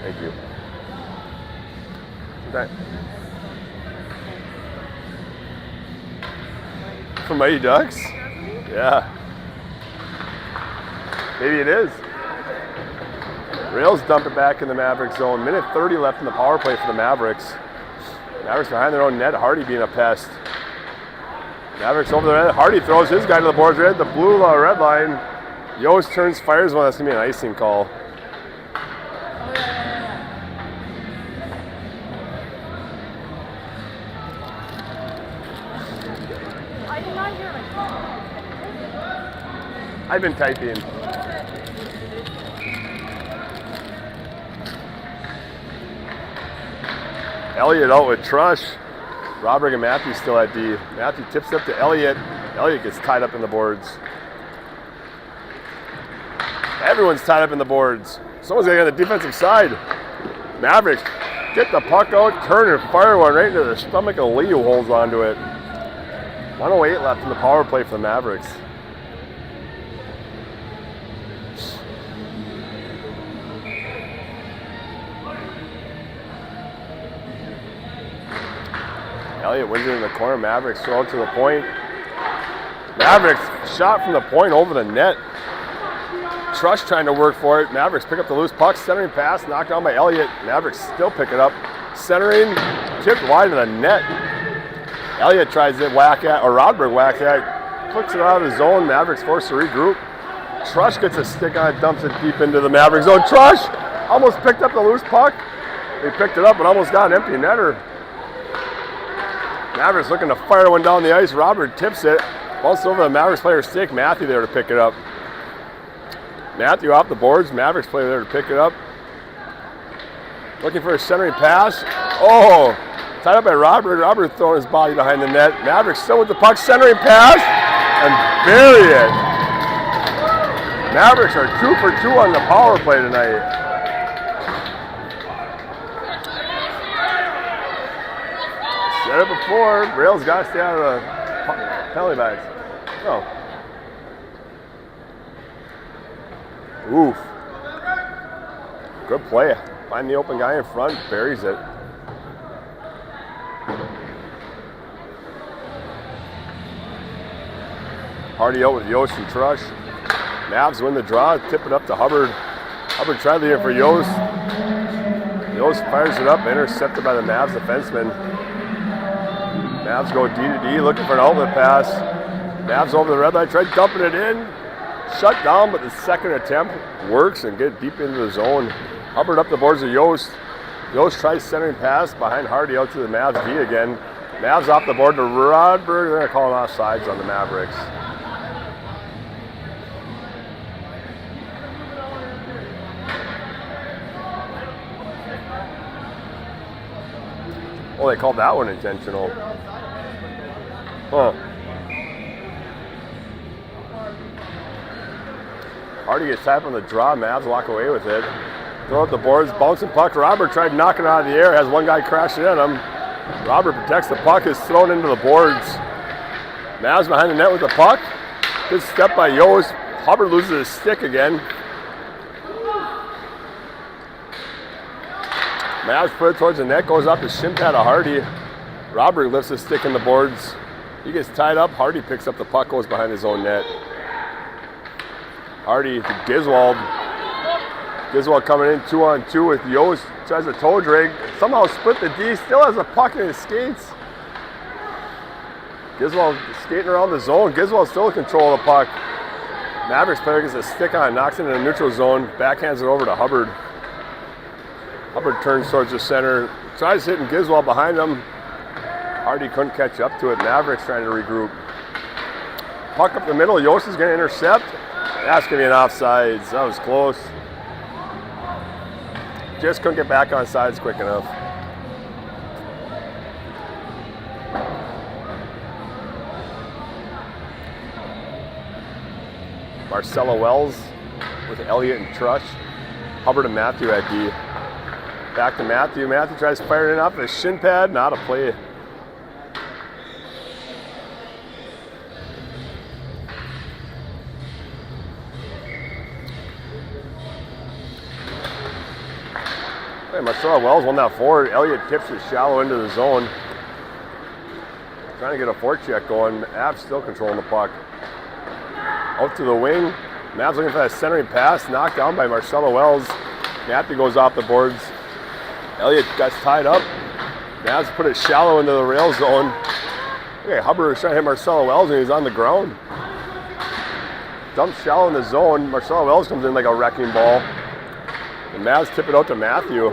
Thank you. Okay. For Mighty Ducks? Yeah. Maybe it is. Rails dump it back in the Mavericks zone. Minute 30 left in the power play for the Mavericks. Mavericks behind their own net. Hardy being a pest. Mavericks over the net. Hardy throws his guy to the boards right at the blue red line. Yost turns, fires one. That's going to be an icing call. I've been typing. Elliott out with Trush. Rodberg and Matthew still at D. Matthew tips up to Elliott. Elliott gets tied up in the boards. Everyone's tied up in the boards. Someone's got to get on the defensive side. Mavericks get the puck out, turn and fire one right into the stomach of Lee, who holds onto it. 1:08 left in the power play for the Mavericks. Elliott wins it in the corner. Mavericks throw it to the point. Mavericks shot from the point over the net. Trush trying to work for it. Mavericks pick up the loose puck. Centering pass knocked down by Elliott. Mavericks still pick it up. Centering, tipped wide of the net. Elliott tries to whack at, or Rodberg whacks at, flicks it out of the zone. Mavericks forced to regroup. Trush gets a stick on it, dumps it deep into the Mavericks zone. Trush almost picked up the loose puck. He picked it up and almost got an empty netter. Mavericks looking to fire one down the ice. Robert tips it. Bounces over the Mavericks player's stick. Matthew there to pick it up. Matthew off the boards. Mavericks player there to pick it up. Looking for a centering pass. Oh, tied up by Robert. Robert throwing his body behind the net. Mavericks still with the puck. Centering pass. And bury it. Mavericks are 2 for 2 on the power play tonight. Said it before, Rails got to stay out of the penalty bags. Oh. Oof. Good play. Find the open guy in front, buries it. Hardy out with Yost and Trush. Mavs win the draw, tip it up to Hubbard. Hubbard tried to hit for Yost. Yost fires it up, intercepted by the Mavs defenseman. Mavs go D to D, looking for an outlet pass. Mavs over the red line, tried dumping it in. Shut down, but the second attempt works and get deep into the zone. Hubbard up the boards of Yost. Yost tries centering pass behind Hardy out to the Mavs D again. Mavs off the board to Rodberg. They're going to call him offsides on the Mavericks. Oh, they called that one intentional. Huh. Hardy gets tapped on the draw. Mavs walk away with it. Throw up the boards. Bouncing puck. Robert tried knocking it out of the air. Has one guy crashing in him. Robert protects the puck. Is thrown into the boards. Mavs behind the net with the puck. Good step by Yost. Hubbard loses his stick again. Mavs put it towards the net. Goes up to shin pad of Hardy. Robert lifts his stick in the boards. He gets tied up. Hardy picks up the puck. Goes behind his own net. Hardy to Giswald. Giswald coming in 2-on-2 with Yost. Tries a toe drag. Somehow split the D. Still has a puck in his skates. Giswald skating around the zone. Giswald still in control of the puck. Mavericks player gets a stick on, knocks it in the neutral zone. Backhands it over to Hubbard. Hubbard turns towards the center. Tries hitting Giswald behind him. Hardy couldn't catch up to it. Mavericks trying to regroup. Puck up the middle. Yost is going to intercept. That's going to be an offsides. That was close. Just couldn't get back on sides quick enough. Marcella Wells with Elliott and Trush. Hubbard and Matthew at D. Back to Matthew. Matthew tries to fire it off the shin pad. Not a play. Hey, Marcella Wells won that forward. Elliott tips it shallow into the zone. Trying to get a forecheck going. Mavs still controlling the puck. Out to the wing. Mavs looking for that centering pass. Knocked down by Marcella Wells. Matthew goes off the boards. Elliott gets tied up. Mavs put it shallow into the rail zone. Okay, Hubbard was trying to hit Marcella Wells and he's on the ground. Dumps shallow in the zone. Marcella Wells comes in like a wrecking ball. The Mavs tip it out to Matthew.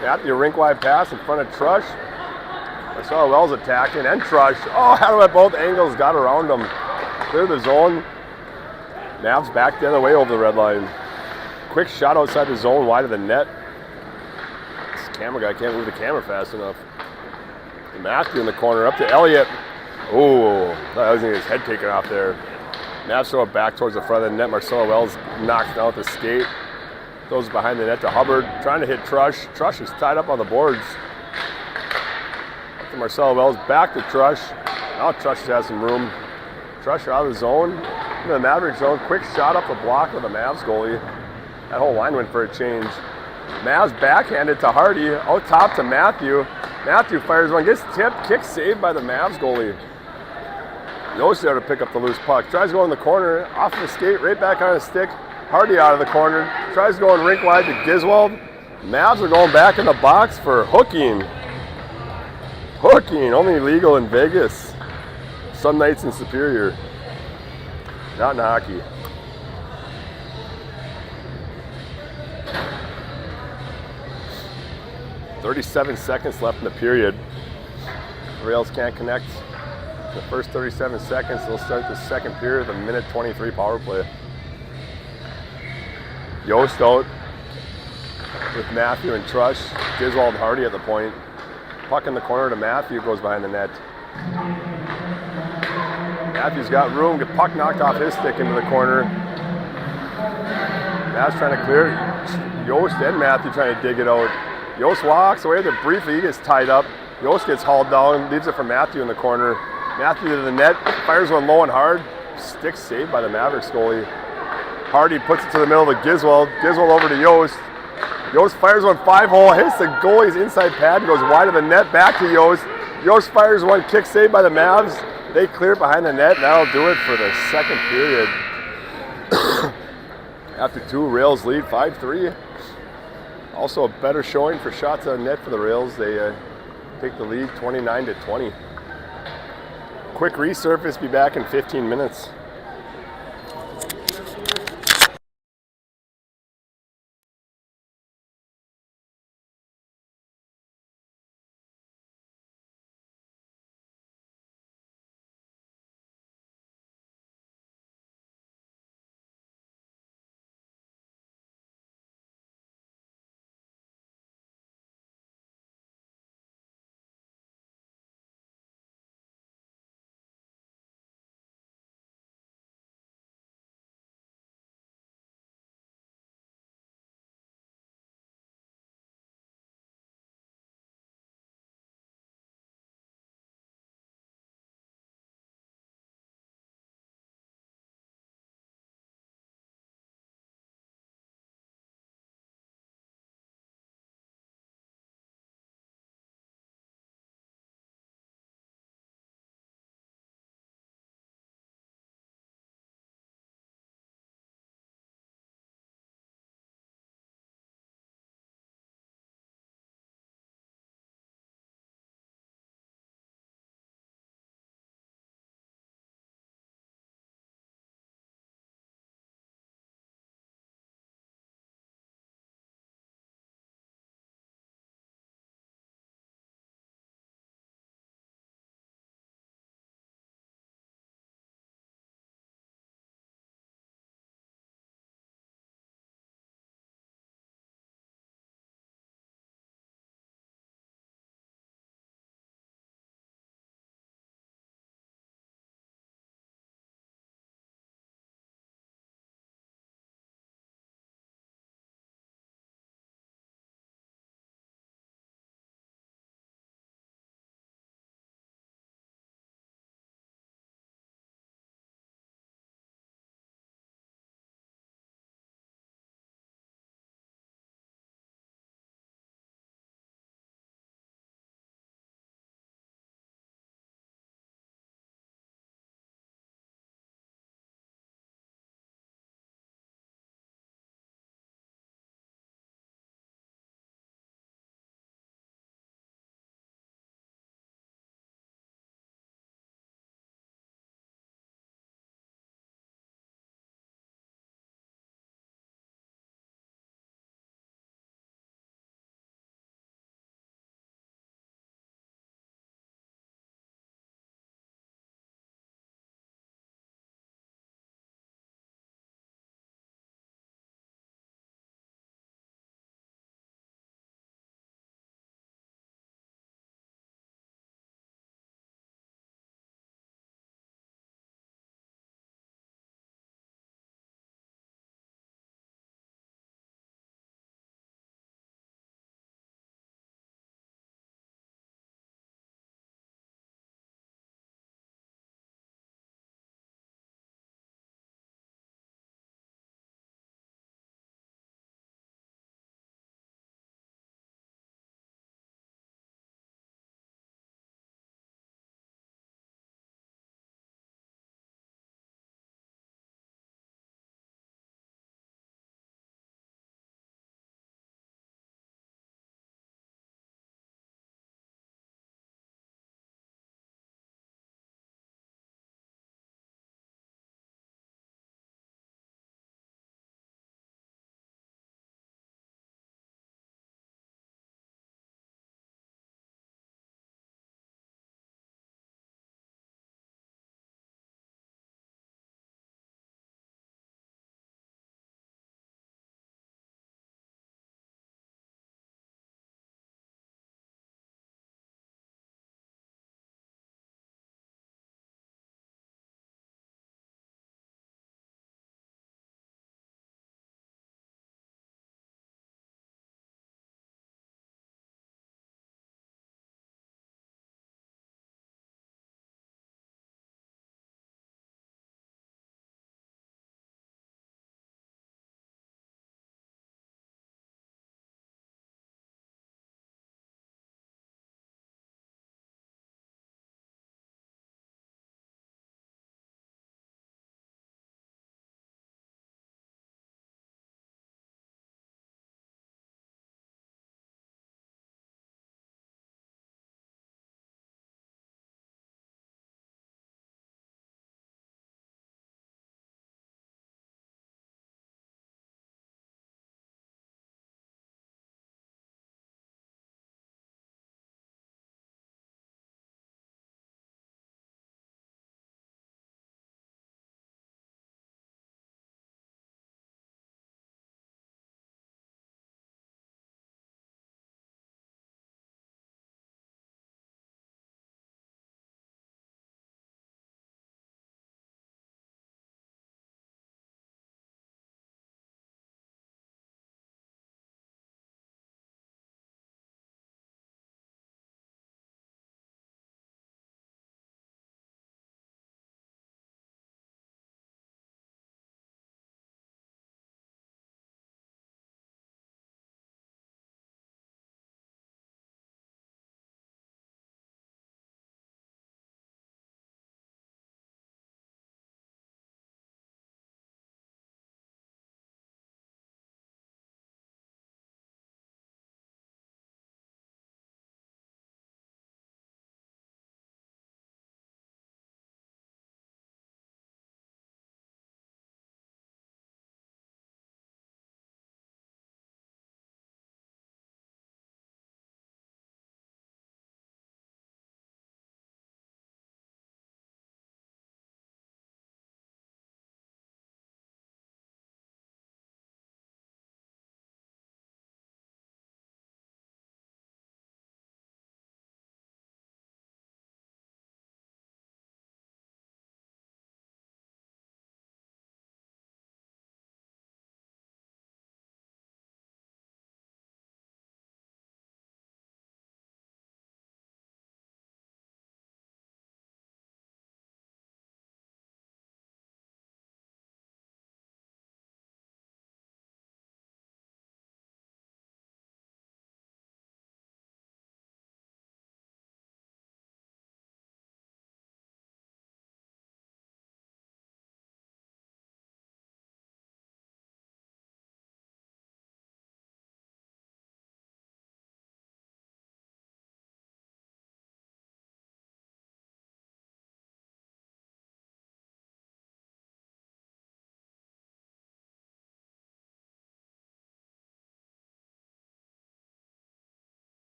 Matthew rink wide pass in front of Trush. Marcella Wells attacking and Trush. Oh, had him at both angles, got around him. Clear the zone. Mavs back the other way over the red line. Quick shot outside the zone, wide of the net. This camera guy can't move the camera fast enough. Matthew in the corner, up to Elliott. Oh, that was his head taken off there. Mavs throw it back towards the front of the net. Marcella Wells knocks down with the skate. Throws behind the net to Hubbard, trying to hit Trush. Trush is tied up on the boards. Up to Marcella Wells, back to Trush. Now Trush has some room. Trush out of the zone, into the Mavericks zone. Quick shot up the block with the Mavs goalie. That whole line went for a change. Mavs backhanded to Hardy, out top to Matthew. Matthew fires one, gets tipped, kick saved by the Mavs goalie. Yost there to pick up the loose puck. Tries to go in the corner, off the skate, right back on his stick. Hardy out of the corner, tries going rink wide to Giswald. Mavs are going back in the box for hooking. Hooking, only legal in Vegas. Some nights in Superior. Not in hockey. "37 seconds left in the period. The Rails can't connect. The first 37 seconds, they'll start the second period with a minute 23 power play. Yost out with Matthew and Trush. Giswald and Hardy at the point. Puck in the corner to Matthew, goes behind the net. Matthew's got room, get puck knocked off his stick into the corner. Mavs trying to clear it. Yost and Matthew trying to dig it out. Yost walks away with it briefly, he gets tied up. Yost gets hauled down, leaves it for Matthew in the corner. Matthew to the net, fires one low and hard. Stick saved by the Mavericks goalie. Hardy puts it to the middle of Giswald. Giswald over to Yost. Yost fires one 5-hole, hits the goalie's inside pad and goes wide of the net, back to Yost. Yost fires one, kick saved by the Mavs. They clear it behind the net, and that'll do it for the second period. After two, Rails lead 5-3. Also a better showing for shots on net for the Rails. They take the lead 29-20. Quick resurface, be back in 15 minutes.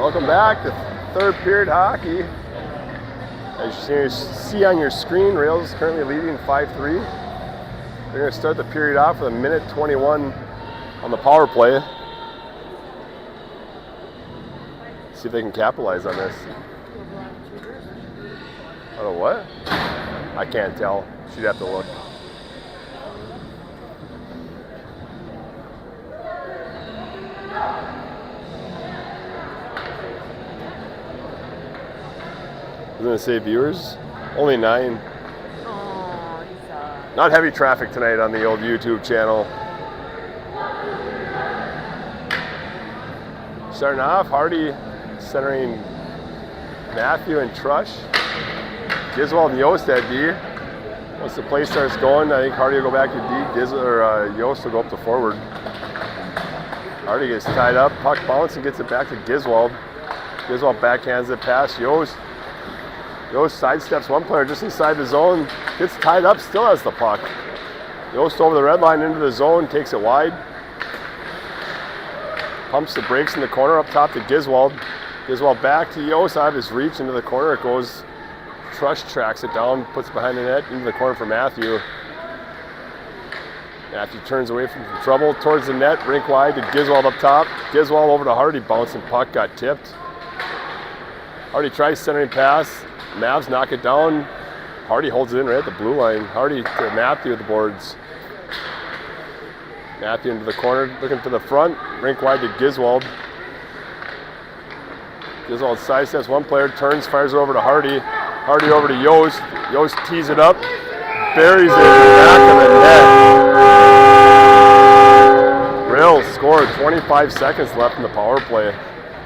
Welcome back to third period hockey. As you see on your screen, Rails is currently leading 5-3. They're going to start the period off with a minute 21 on the power play. See if they can capitalize on this. Oh, what? I can't tell. She'd have to look. I was going to say viewers, only 9. Oh, Not heavy traffic tonight on the old YouTube channel. Starting off, Hardy centering Matthew and Trush. Giswald and Yost at D. Once the play starts going, I think Hardy will go back to D. Yost will go up to forward. Hardy gets tied up, puck bounce and gets it back to Giswald. Giswald backhands it past Yost. Yost sidesteps one player just inside the zone, gets tied up, still has the puck. Yost over the red line into the zone, takes it wide. Pumps the brakes in the corner up top to Giswald. Giswald back to Yost out of his reach into the corner. It goes, Trush tracks it down, puts it behind the net into the corner for Matthew. Matthew turns away from trouble towards the net, rink wide to Giswald up top. Giswald over to Hardy, bouncing puck, got tipped. Hardy tries centering pass. Mavs knock it down. Hardy holds it in right at the blue line. Hardy to Matthew at the boards. Matthew into the corner, looking to the front. Rink wide to Giswald. Giswald sidesteps one player, turns, fires it over to Hardy. Hardy over to Yost. Yost tees it up, buries it in the back of the net. Rails scored. 25 seconds left in the power play.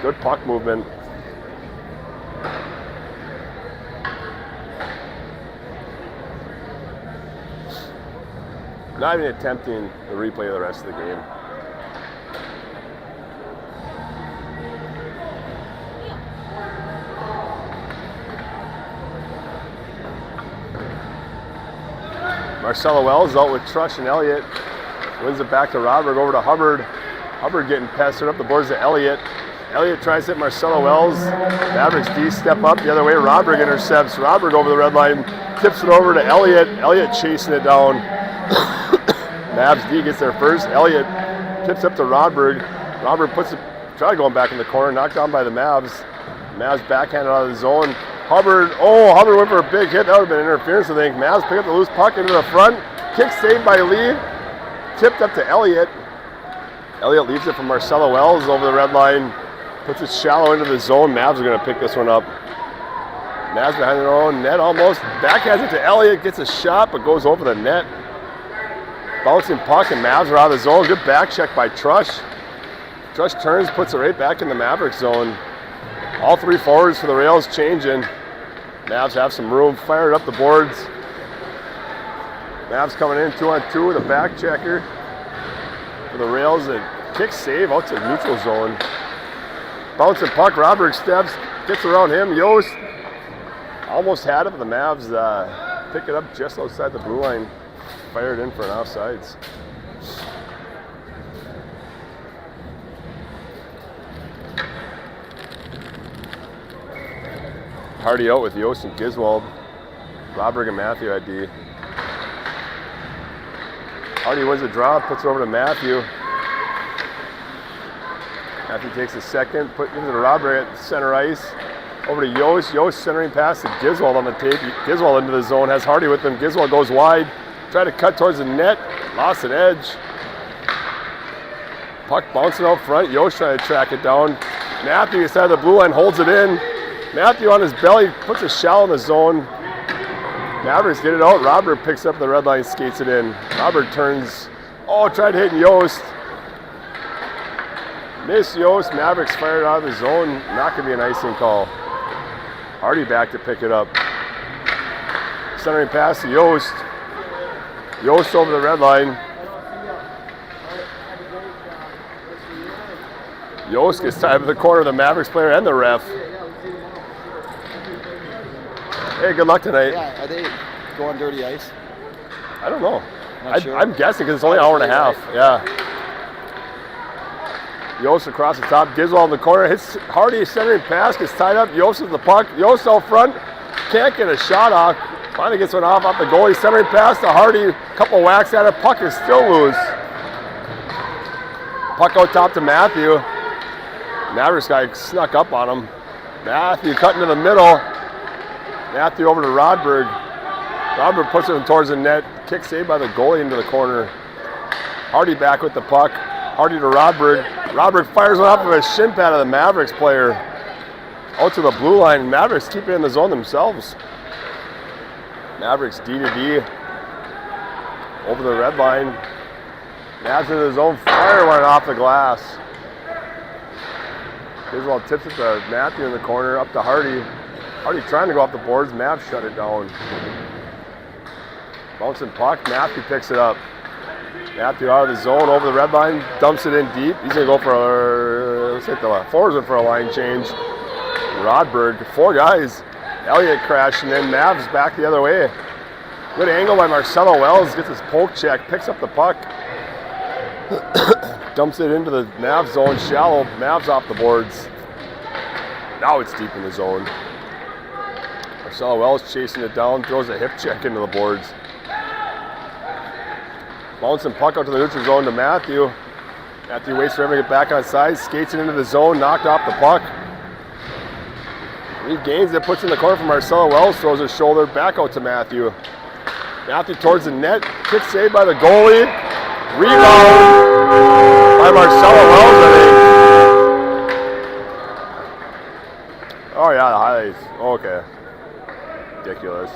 Good puck movement. Not even attempting the replay of the rest of the game. Marcelo Wells out with Trush and Elliott. Wins it back to Rodberg over to Hubbard. Hubbard getting pestered up the boards to Elliott. Elliott tries to hit Marcelo Wells. Mavericks D step up the other way. Rodberg intercepts. Rodberg over the red line. Tips it over to Elliott. Elliott chasing it down. Mavs D gets there first. Elliott tips up to Rodberg. Rodberg puts it, try going back in the corner, knocked down by the Mavs. Mavs backhanded out of the zone. Hubbard went for a big hit. That would have been interference, I think. Mavs pick up the loose puck into the front. Kick saved by Lee. Tipped up to Elliott. Elliott leaves it from Marcelo Wells over the red line. Puts it shallow into the zone. Mavs are going to pick this one up. Mavs behind their own net almost. Backhands it to Elliott. Gets a shot, but goes over the net. Bouncing puck, and Mavs are out of the zone. Good back check by Trush. Trush turns, puts it right back in the Maverick zone. All 3 forwards for the Rails changing. Mavs have some room, fired up the boards. Mavs coming in 2-on-2 with a back checker. For the Rails, a kick save out to the neutral zone. Bouncing puck, Rodberg steps, gets around him. Yost almost had it, but the Mavs pick it up just outside the blue line. Fired in for an offsides. Hardy out with Yost and Giswald. Rodberg and Matthew at D. Hardy wins the draw, puts it over to Matthew. Matthew takes a second, gives it to Rodberg at center ice. Over to Yost. Yost centering pass to Giswald on the tape. Giswald into the zone, has Hardy with him. Giswald goes wide. Tried to cut towards the net, lost an edge. Puck bouncing out front. Yost trying to track it down. Matthew inside the blue line, holds it in. Matthew on his belly, puts a shallow in the zone. Mavericks get it out. Rodberg picks up the red line, skates it in. Rodberg turns. Tried hitting Yost. Miss Yost. Mavericks fired out of the zone. Not going to be an icing call. Hardy back to pick it up. Centering pass to Yost. Yost over the red line. Yost gets tied up in the corner of the Mavericks player and the ref. Hey, good luck tonight. Yeah, are they going dirty ice? I don't know. Not sure. I'm guessing because it's only an hour and a half. Yeah. Yost across the top. Giswald in the corner. Hits Hardy, centering pass. Gets tied up. Yost with the puck. Yost out front. Can't get a shot off. Finally gets one off the goalie. Centering pass to Hardy. Couple whacks at it. Puck is still loose. Puck out top to Matthew. Mavericks guy snuck up on him. Matthew cutting to the middle. Matthew over to Rodberg. Rodberg puts it towards the net. Kick saved by the goalie into the corner. Hardy back with the puck. Hardy to Rodberg. Rodberg fires one off of a shin pad of the Mavericks player. Out to the blue line. Mavericks keep it in the zone themselves. Mavericks D to D. Over the red line. Mavs into the zone. Fire one off the glass. Griswold tips it to Matthew in the corner. Up to Hardy. Hardy trying to go off the boards. Mavs shut it down. Bouncing puck. Matthew picks it up. Matthew out of the zone, over the red line, dumps it in deep. He's going to go for, let's hit the forwards in for a line change. Rodberg, 4 guys. Elliott crashing in, Mavs back the other way. Good angle by Marcelo Wells, gets his poke check, picks up the puck. Dumps it into the Mavs zone, shallow. Mavs off the boards. Now it's deep in the zone. Marcelo Wells chasing it down, throws a hip check into the boards. Bouncing puck out to the neutral zone to Matthew. Matthew waits for him to get back on side, skates it into the zone, knocked off the puck. Regains it, puts it in the corner for Marcelo Wells, throws his shoulder back out to Matthew. Matthew towards the net, kick saved by the goalie. Rebound by Marcelo Wells, I think. Oh yeah, the highlights. Okay. Ridiculous.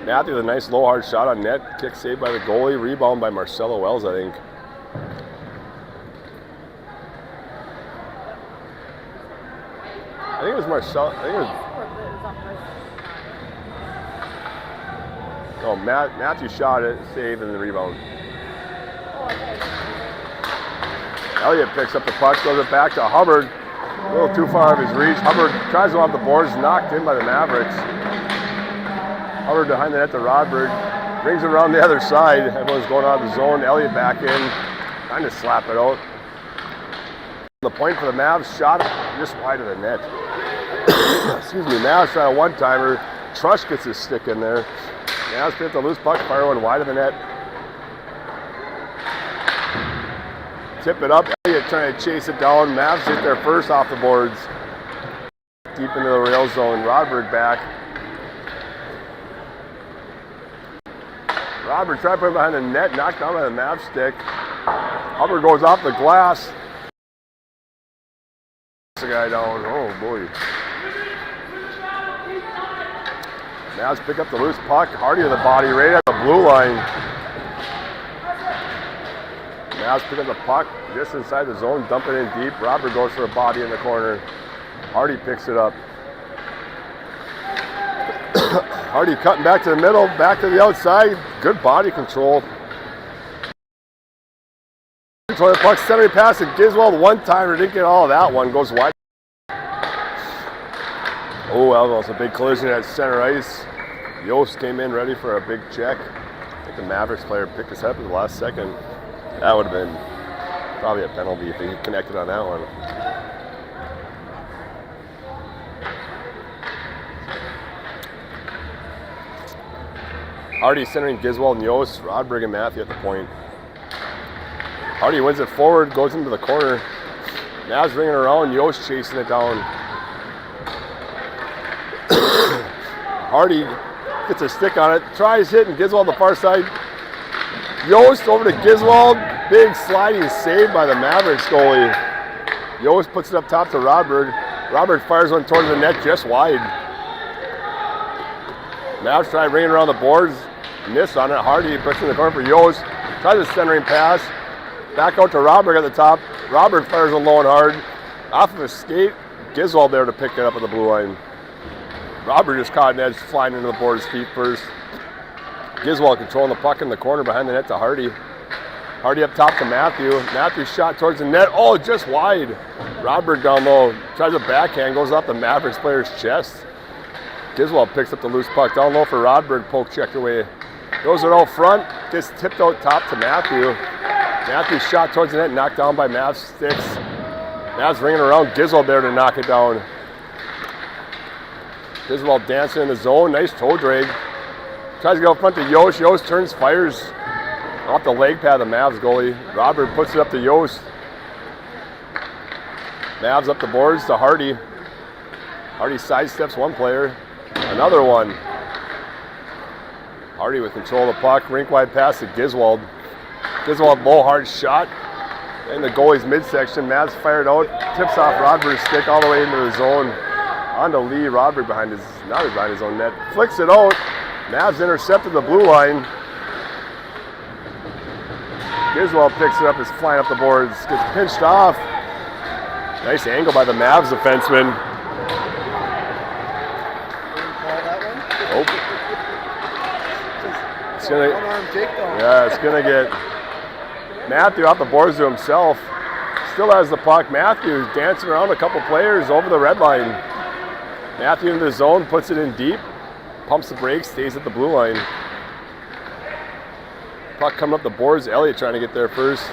Matthew with a nice low hard shot on net. Kick saved by the goalie. Rebound by Marcelo Wells, I think. I think it was Marcelo. I think it was. Oh, Matthew shot it, saved, and the rebound. Elliott picks up the puck, throws it back to Hubbard. A little too far of his reach. Hubbard tries to go off the boards, knocked in by the Mavericks. Hubbard behind the net to Rodberg. Brings it around the other side. Everyone's going out of the zone. Elliott back in. Trying to slap it out. The point for the Mavs, shot just wide of the net. Excuse me, Mavs trying a one-timer. Trush gets his stick in there. Mavs pick up the loose puck, fire one wide of the net. Tip it up. Elliott trying to chase it down. Mavs hit there first off the boards. Deep into the rail zone. Rodberg back. Robert tried to put it behind the net, knocked down by the Mavs stick. Hubbard goes off the glass. The guy down. Oh boy. Mavs pick up the loose puck. Hardy with the body right at the blue line. Mavs pick up the puck just inside the zone, dump it in deep. Robert goes for a body in the corner. Hardy picks it up. Hardy cutting back to the middle, back to the outside. Good body control. Control the puck, centering pass to Giswald. One-timer, didn't get all of that one. Goes wide. Oh, that was a big collision at center ice. Yost came in ready for a big check. I think the Mavericks player picked his head up at the last second. That would have been probably a penalty if he connected on that one. Hardy centering Giswald and Yost. Rodberg and Matthew at the point. Hardy wins it forward, goes into the corner. Mavs ringing around, Yost chasing it down. Hardy gets a stick on it, tries hitting Giswald the far side. Yost over to Giswald, big sliding save by the Mavericks goalie. Yost puts it up top to Rodberg. Rodberg fires one towards the net just wide. Mavs try ringing around the boards, miss on it. Hardy puts in the corner for Yost, tries a centering pass. Back out to Rodberg at the top. Rodberg fires one low and hard. Off of his skate, Giswald there to pick it up at the blue line. Rodberg just caught an edge, flying into the board's feet first. Giswald controlling the puck in the corner behind the net to Hardy. Hardy up top to Matthew. Matthew shot towards the net. Oh, just wide. Rodberg down low. Tries a backhand, goes off the Mavericks player's chest. Giswald picks up the loose puck down low for Rodberg. Poke checked away. Goes it out front. Gets tipped out top to Matthew. Matthews shot towards the net, knocked down by Mavs sticks. Mavs ringing around Giswald there to knock it down. Giswald dancing in the zone, nice toe drag. Tries to go up front to Yost. Yost turns, fires off the leg pad of the Mavs goalie. Robert puts it up to Yost. Mavs up the boards to Hardy. Hardy sidesteps one player. Another one. Hardy with control of the puck. Rink wide pass to Giswald. Giswald low hard shot in the goalie's midsection. Mavs fired out. Tips off Rodberg's stick all the way into the zone. On to Lee. Rodberg behind his, not behind his own net. Flicks it out. Mavs intercepted the blue line. Giswald picks it up, is flying up the boards. Gets pinched off. Nice angle by the Mavs defenseman. Oh. It's gonna, yeah, it's gonna get Matthew off the boards to himself. Still has the puck. Matthew dancing around a couple players over the red line. Matthew into the zone, puts it in deep, pumps the brakes, stays at the blue line. Puck coming up the boards. Elliott trying to get there first.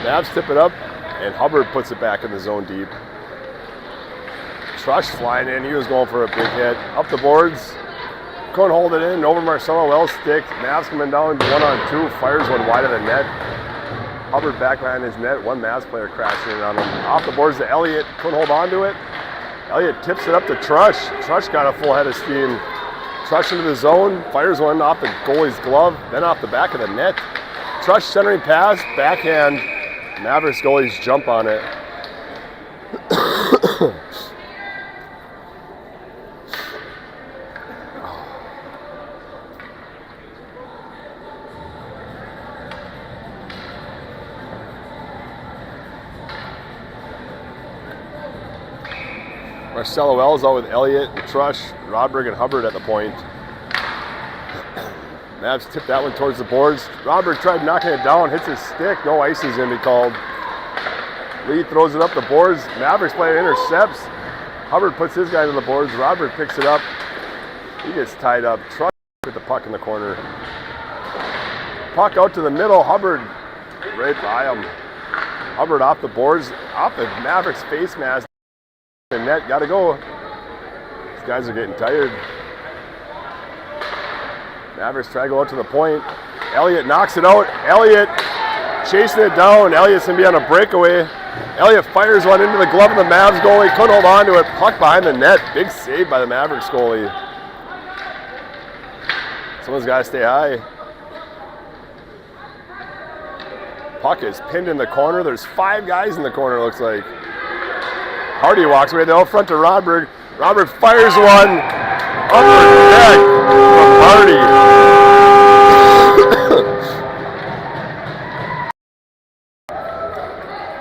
Mavs tip it up, and Hubbard puts it back in the zone deep. Trush flying in. He was going for a big hit. Up the boards. Couldn't hold it in. Over Marcelo Wells' stick. Mavs coming down 1-on-2. Fires one wide of the net. Hubbard back behind his net. One Mavs player crashing in on him. Off the boards to Elliott. Couldn't hold on to it. Elliott tips it up to Trush. Trush got a full head of steam. Trush into the zone. Fires one off the goalie's glove. Then off the back of the net. Trush centering pass. Backhand. Mavericks goalies jump on it. Marcelo Wells out with Elliott, Trush, Rodberg, and Hubbard at the point. Mavs tipped that one towards the boards. Rodberg tried knocking it down, hits his stick. No ice is going to be called. Lee throws it up the boards. Mavericks player intercepts. Hubbard puts his guy to the boards. Rodberg picks it up. He gets tied up. Trush with the puck in the corner. Puck out to the middle. Hubbard right by him. Hubbard off the boards, off the Mavericks face mask. The net, gotta go. These guys are getting tired. Mavericks try to go out to the point. Elliott knocks it out. Elliott chasing it down. Elliott's gonna be on a breakaway. Elliott fires one into the glove of the Mavs goalie. Couldn't hold on to it. Puck behind the net. Big save by the Mavericks goalie. Someone's gotta stay high. Puck is pinned in the corner. There's 5 guys in the corner, it looks like. Hardy walks away, the out front to Rodberg. Rodberg fires one over the neck from Hardy.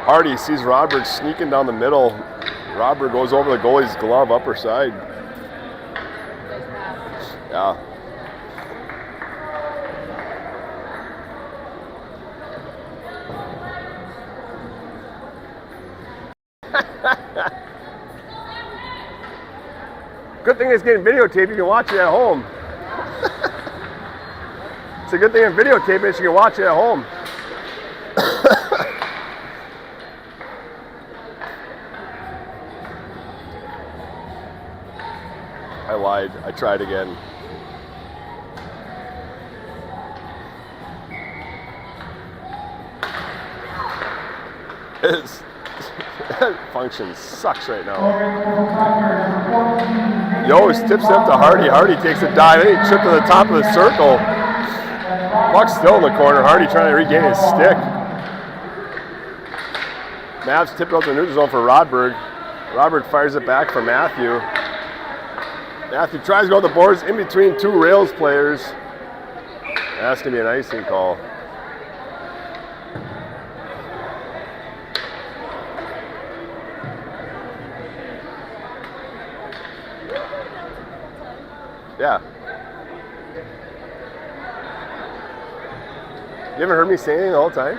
Hardy sees Rodberg sneaking down the middle. Rodberg goes over the goalie's glove, upper side. Yeah. Good thing it's getting videotaped, you can watch it at home. It's a good thing in videotaping, you can watch it at home. I lied, I tried again. It's function sucks right now. Yost tips it up to Hardy. Hardy takes a dive. He chipped to the top of the circle. Puck's still in the corner. Hardy trying to regain his stick. Mavs tip it out to the neutral zone for Rodberg. Rodberg fires it back for Matthew. Matthew tries to go to the boards in between 2 Rails players. That's going to be an icing call. Yeah. You haven't heard me say anything the whole time?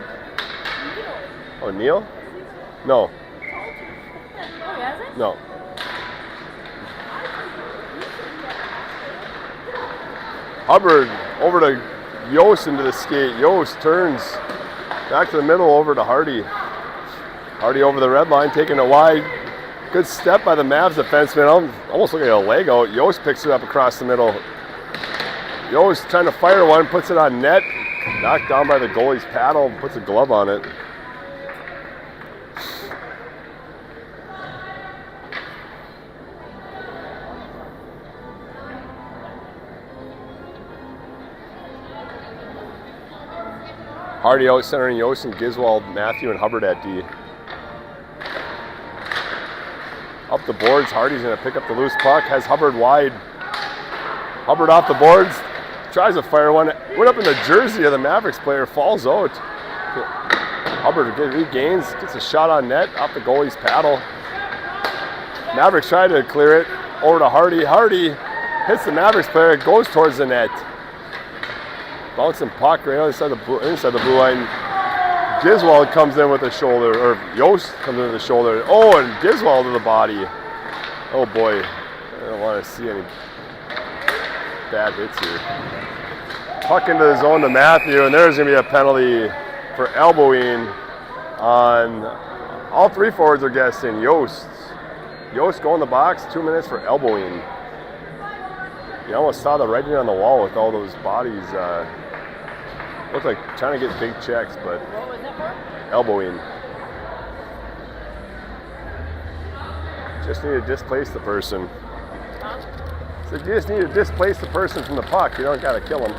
Oh, Neil? No. Oh, he hasn't? No. Hubbard over to Yost into the skate. Yost turns, Back to the middle, over to Hardy. Hardy over the red line, taking it wide. Good step by the Mavs defenseman. Almost looking at a leg out. Yost picks it up across the middle. Yost trying to fire one, puts it on net. Knocked down by the goalie's paddle, puts a glove on it. Hardy out centering Yost and Giswald, Matthew, and Hubbard at D. Up the boards, Hardy's going to pick up the loose puck, has Hubbard wide. Hubbard off the boards, tries to fire one, went up in the jersey of the Mavericks player, falls out. Hubbard regains, gets a shot on net, off the goalie's paddle. Mavericks try to clear it, over to Hardy. Hardy hits the Mavericks player, goes towards the net. Bouncing puck right inside the blue line. Giswald comes in with the shoulder, or Yost comes in with the shoulder. Oh, and Giswald to the body. Oh boy, I don't want to see any bad hits here. Puck into the zone to Matthew, and there's going to be a penalty for elbowing on all three forwards are guessing. Yost go in the box, 2 minutes for elbowing. You almost saw the writing on the wall with all those bodies. Looked like trying to get big checks, but What was that for? elbowing. Just need to displace the person. Huh? So you just need to displace the person from the puck. You don't got to kill him.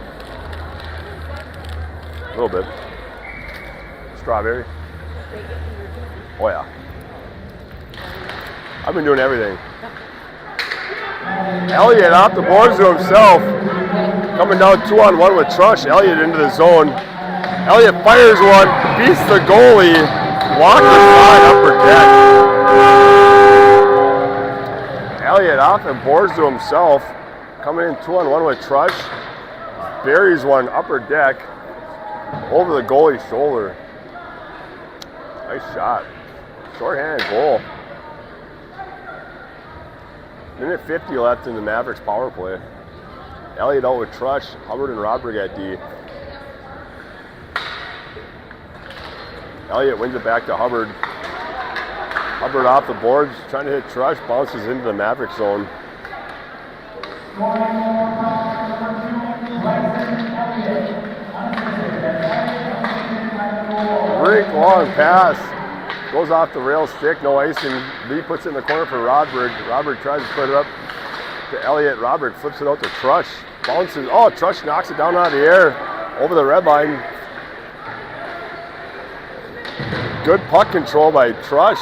A little bit. Strawberry. Oh yeah. I've been doing everything. Elliott off the boards to himself. Coming down 2-on-1 with Trush. Elliott into the zone. Elliott fires one, beats the goalie. Walker side upper deck. Elliott off and boards to himself. Coming in 2-on-1 with Trush. Buries one upper deck over the goalie's shoulder. Nice shot. Shorthanded goal. Minute 50 left in the Mavericks power play. Elliott out with Trush, Hubbard and Rodberg at D. Elliott wins it back to Hubbard. Hubbard off the boards, trying to hit Trush, bounces into the Maverick zone. Rink long pass. Goes off the rail stick, no icing. Lee puts it in the corner for Rodberg. Rodberg tries to put it up to Elliott. Rodberg flips it out to Trush. Bounces. Oh, Trush knocks it down out of the air over the red line. Good puck control by Trush.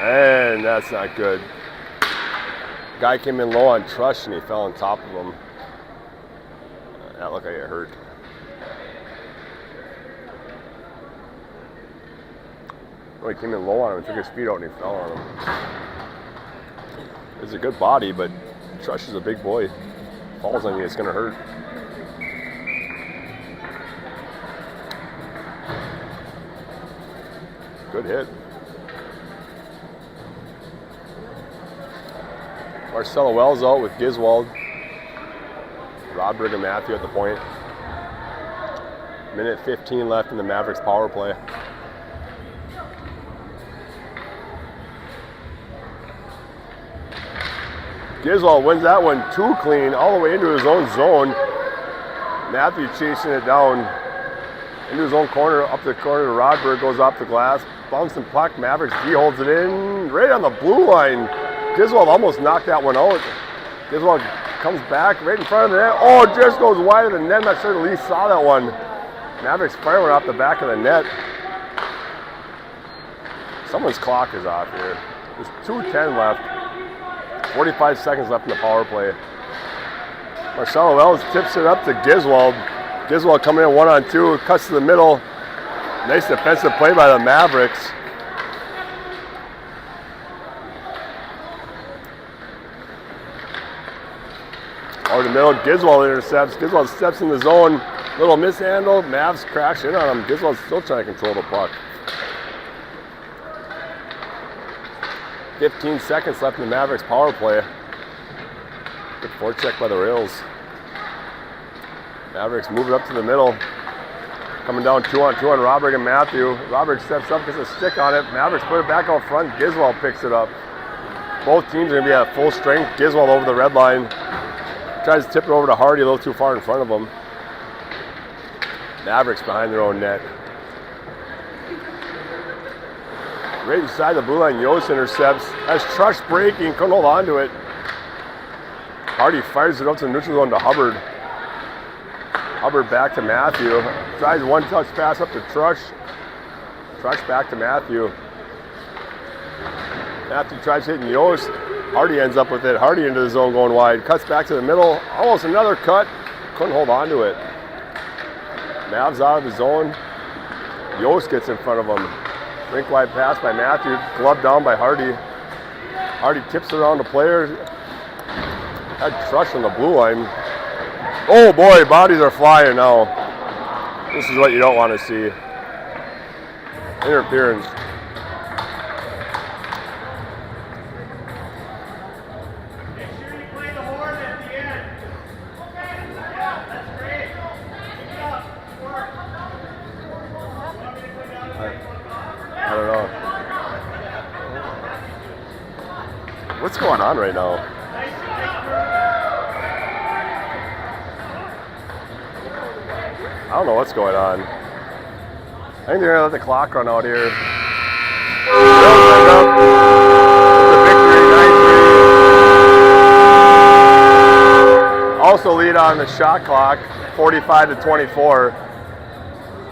And that's not good. Guy came in low on Trush and he fell on top of him. That looked like it hurt. Well, he came in low on him and took his feet out and he fell on him. It's a good body, but Trush is a big boy. Falls on you, it's going to hurt. Good hit. Marcelo Wells out with Giswald. Rodberg and Matthew at the point. Minute 15 left in the Mavericks power play. Giswald wins that one too clean, all the way into his own zone. Matthew chasing it down into his own corner, up the corner to Rodberg, goes off the glass, bouncing puck, Mavericks D holds it in, right on the blue line. Giswald almost knocked that one out. Giswald comes back right in front of the net. Oh, it just goes wide of the net. I'm not sure the Leafs saw that one. Mavericks fire one off the back of the net. Someone's clock is off here. There's 2:10 left. 45 seconds left in the power play. Marcelo Wells tips it up to Giswald. Giswald coming in 1-on-2, cuts to the middle. Nice defensive play by the Mavericks. Over the middle, Giswald intercepts. Giswald steps in the zone. Little mishandle. Mavs crash in on him. Giswald's still trying to control the puck. 15 seconds left in the Mavericks power play. Good forecheck by the rails. Mavericks move it up to the middle. Coming down 2-on-2 on Robert and Matthew. Robert steps up, gets a stick on it. Mavericks put it back out front. Giswell picks it up. Both teams are going to be at full strength. Giswell over the red line. Tries to tip it over to Hardy, a little too far in front of him. Mavericks behind their own net. Right inside the blue line, Yost intercepts. Has Trush breaking, couldn't hold on to it. Hardy fires it up to the neutral zone to Hubbard. Hubbard back to Matthew. Tries one touch pass up to Trush. Trush back to Matthew. Matthew tries hitting Yost. Hardy ends up with it. Hardy into the zone going wide. Cuts back to the middle. Almost another cut. Couldn't hold on to it. Mavs out of the zone. Yost gets in front of him. Rink wide pass by Matthew. Gloved down by Hardy. Hardy tips around the player. Had Trush on the blue line. Oh boy, bodies are flying now. This is what you don't want to see. Interference. I don't know. What's going on right now? I don't know what's going on. I think they're going to let the clock run out here. The victory, 9-3. Also lead on the shot clock, 45-24.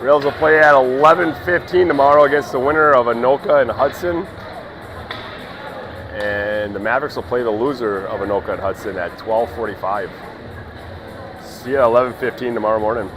Rails will play at 11:15 tomorrow against the winner of Anoka and Hudson. And the Mavericks will play the loser of Anoka and Hudson at 12:45. See you at 11:15 tomorrow morning.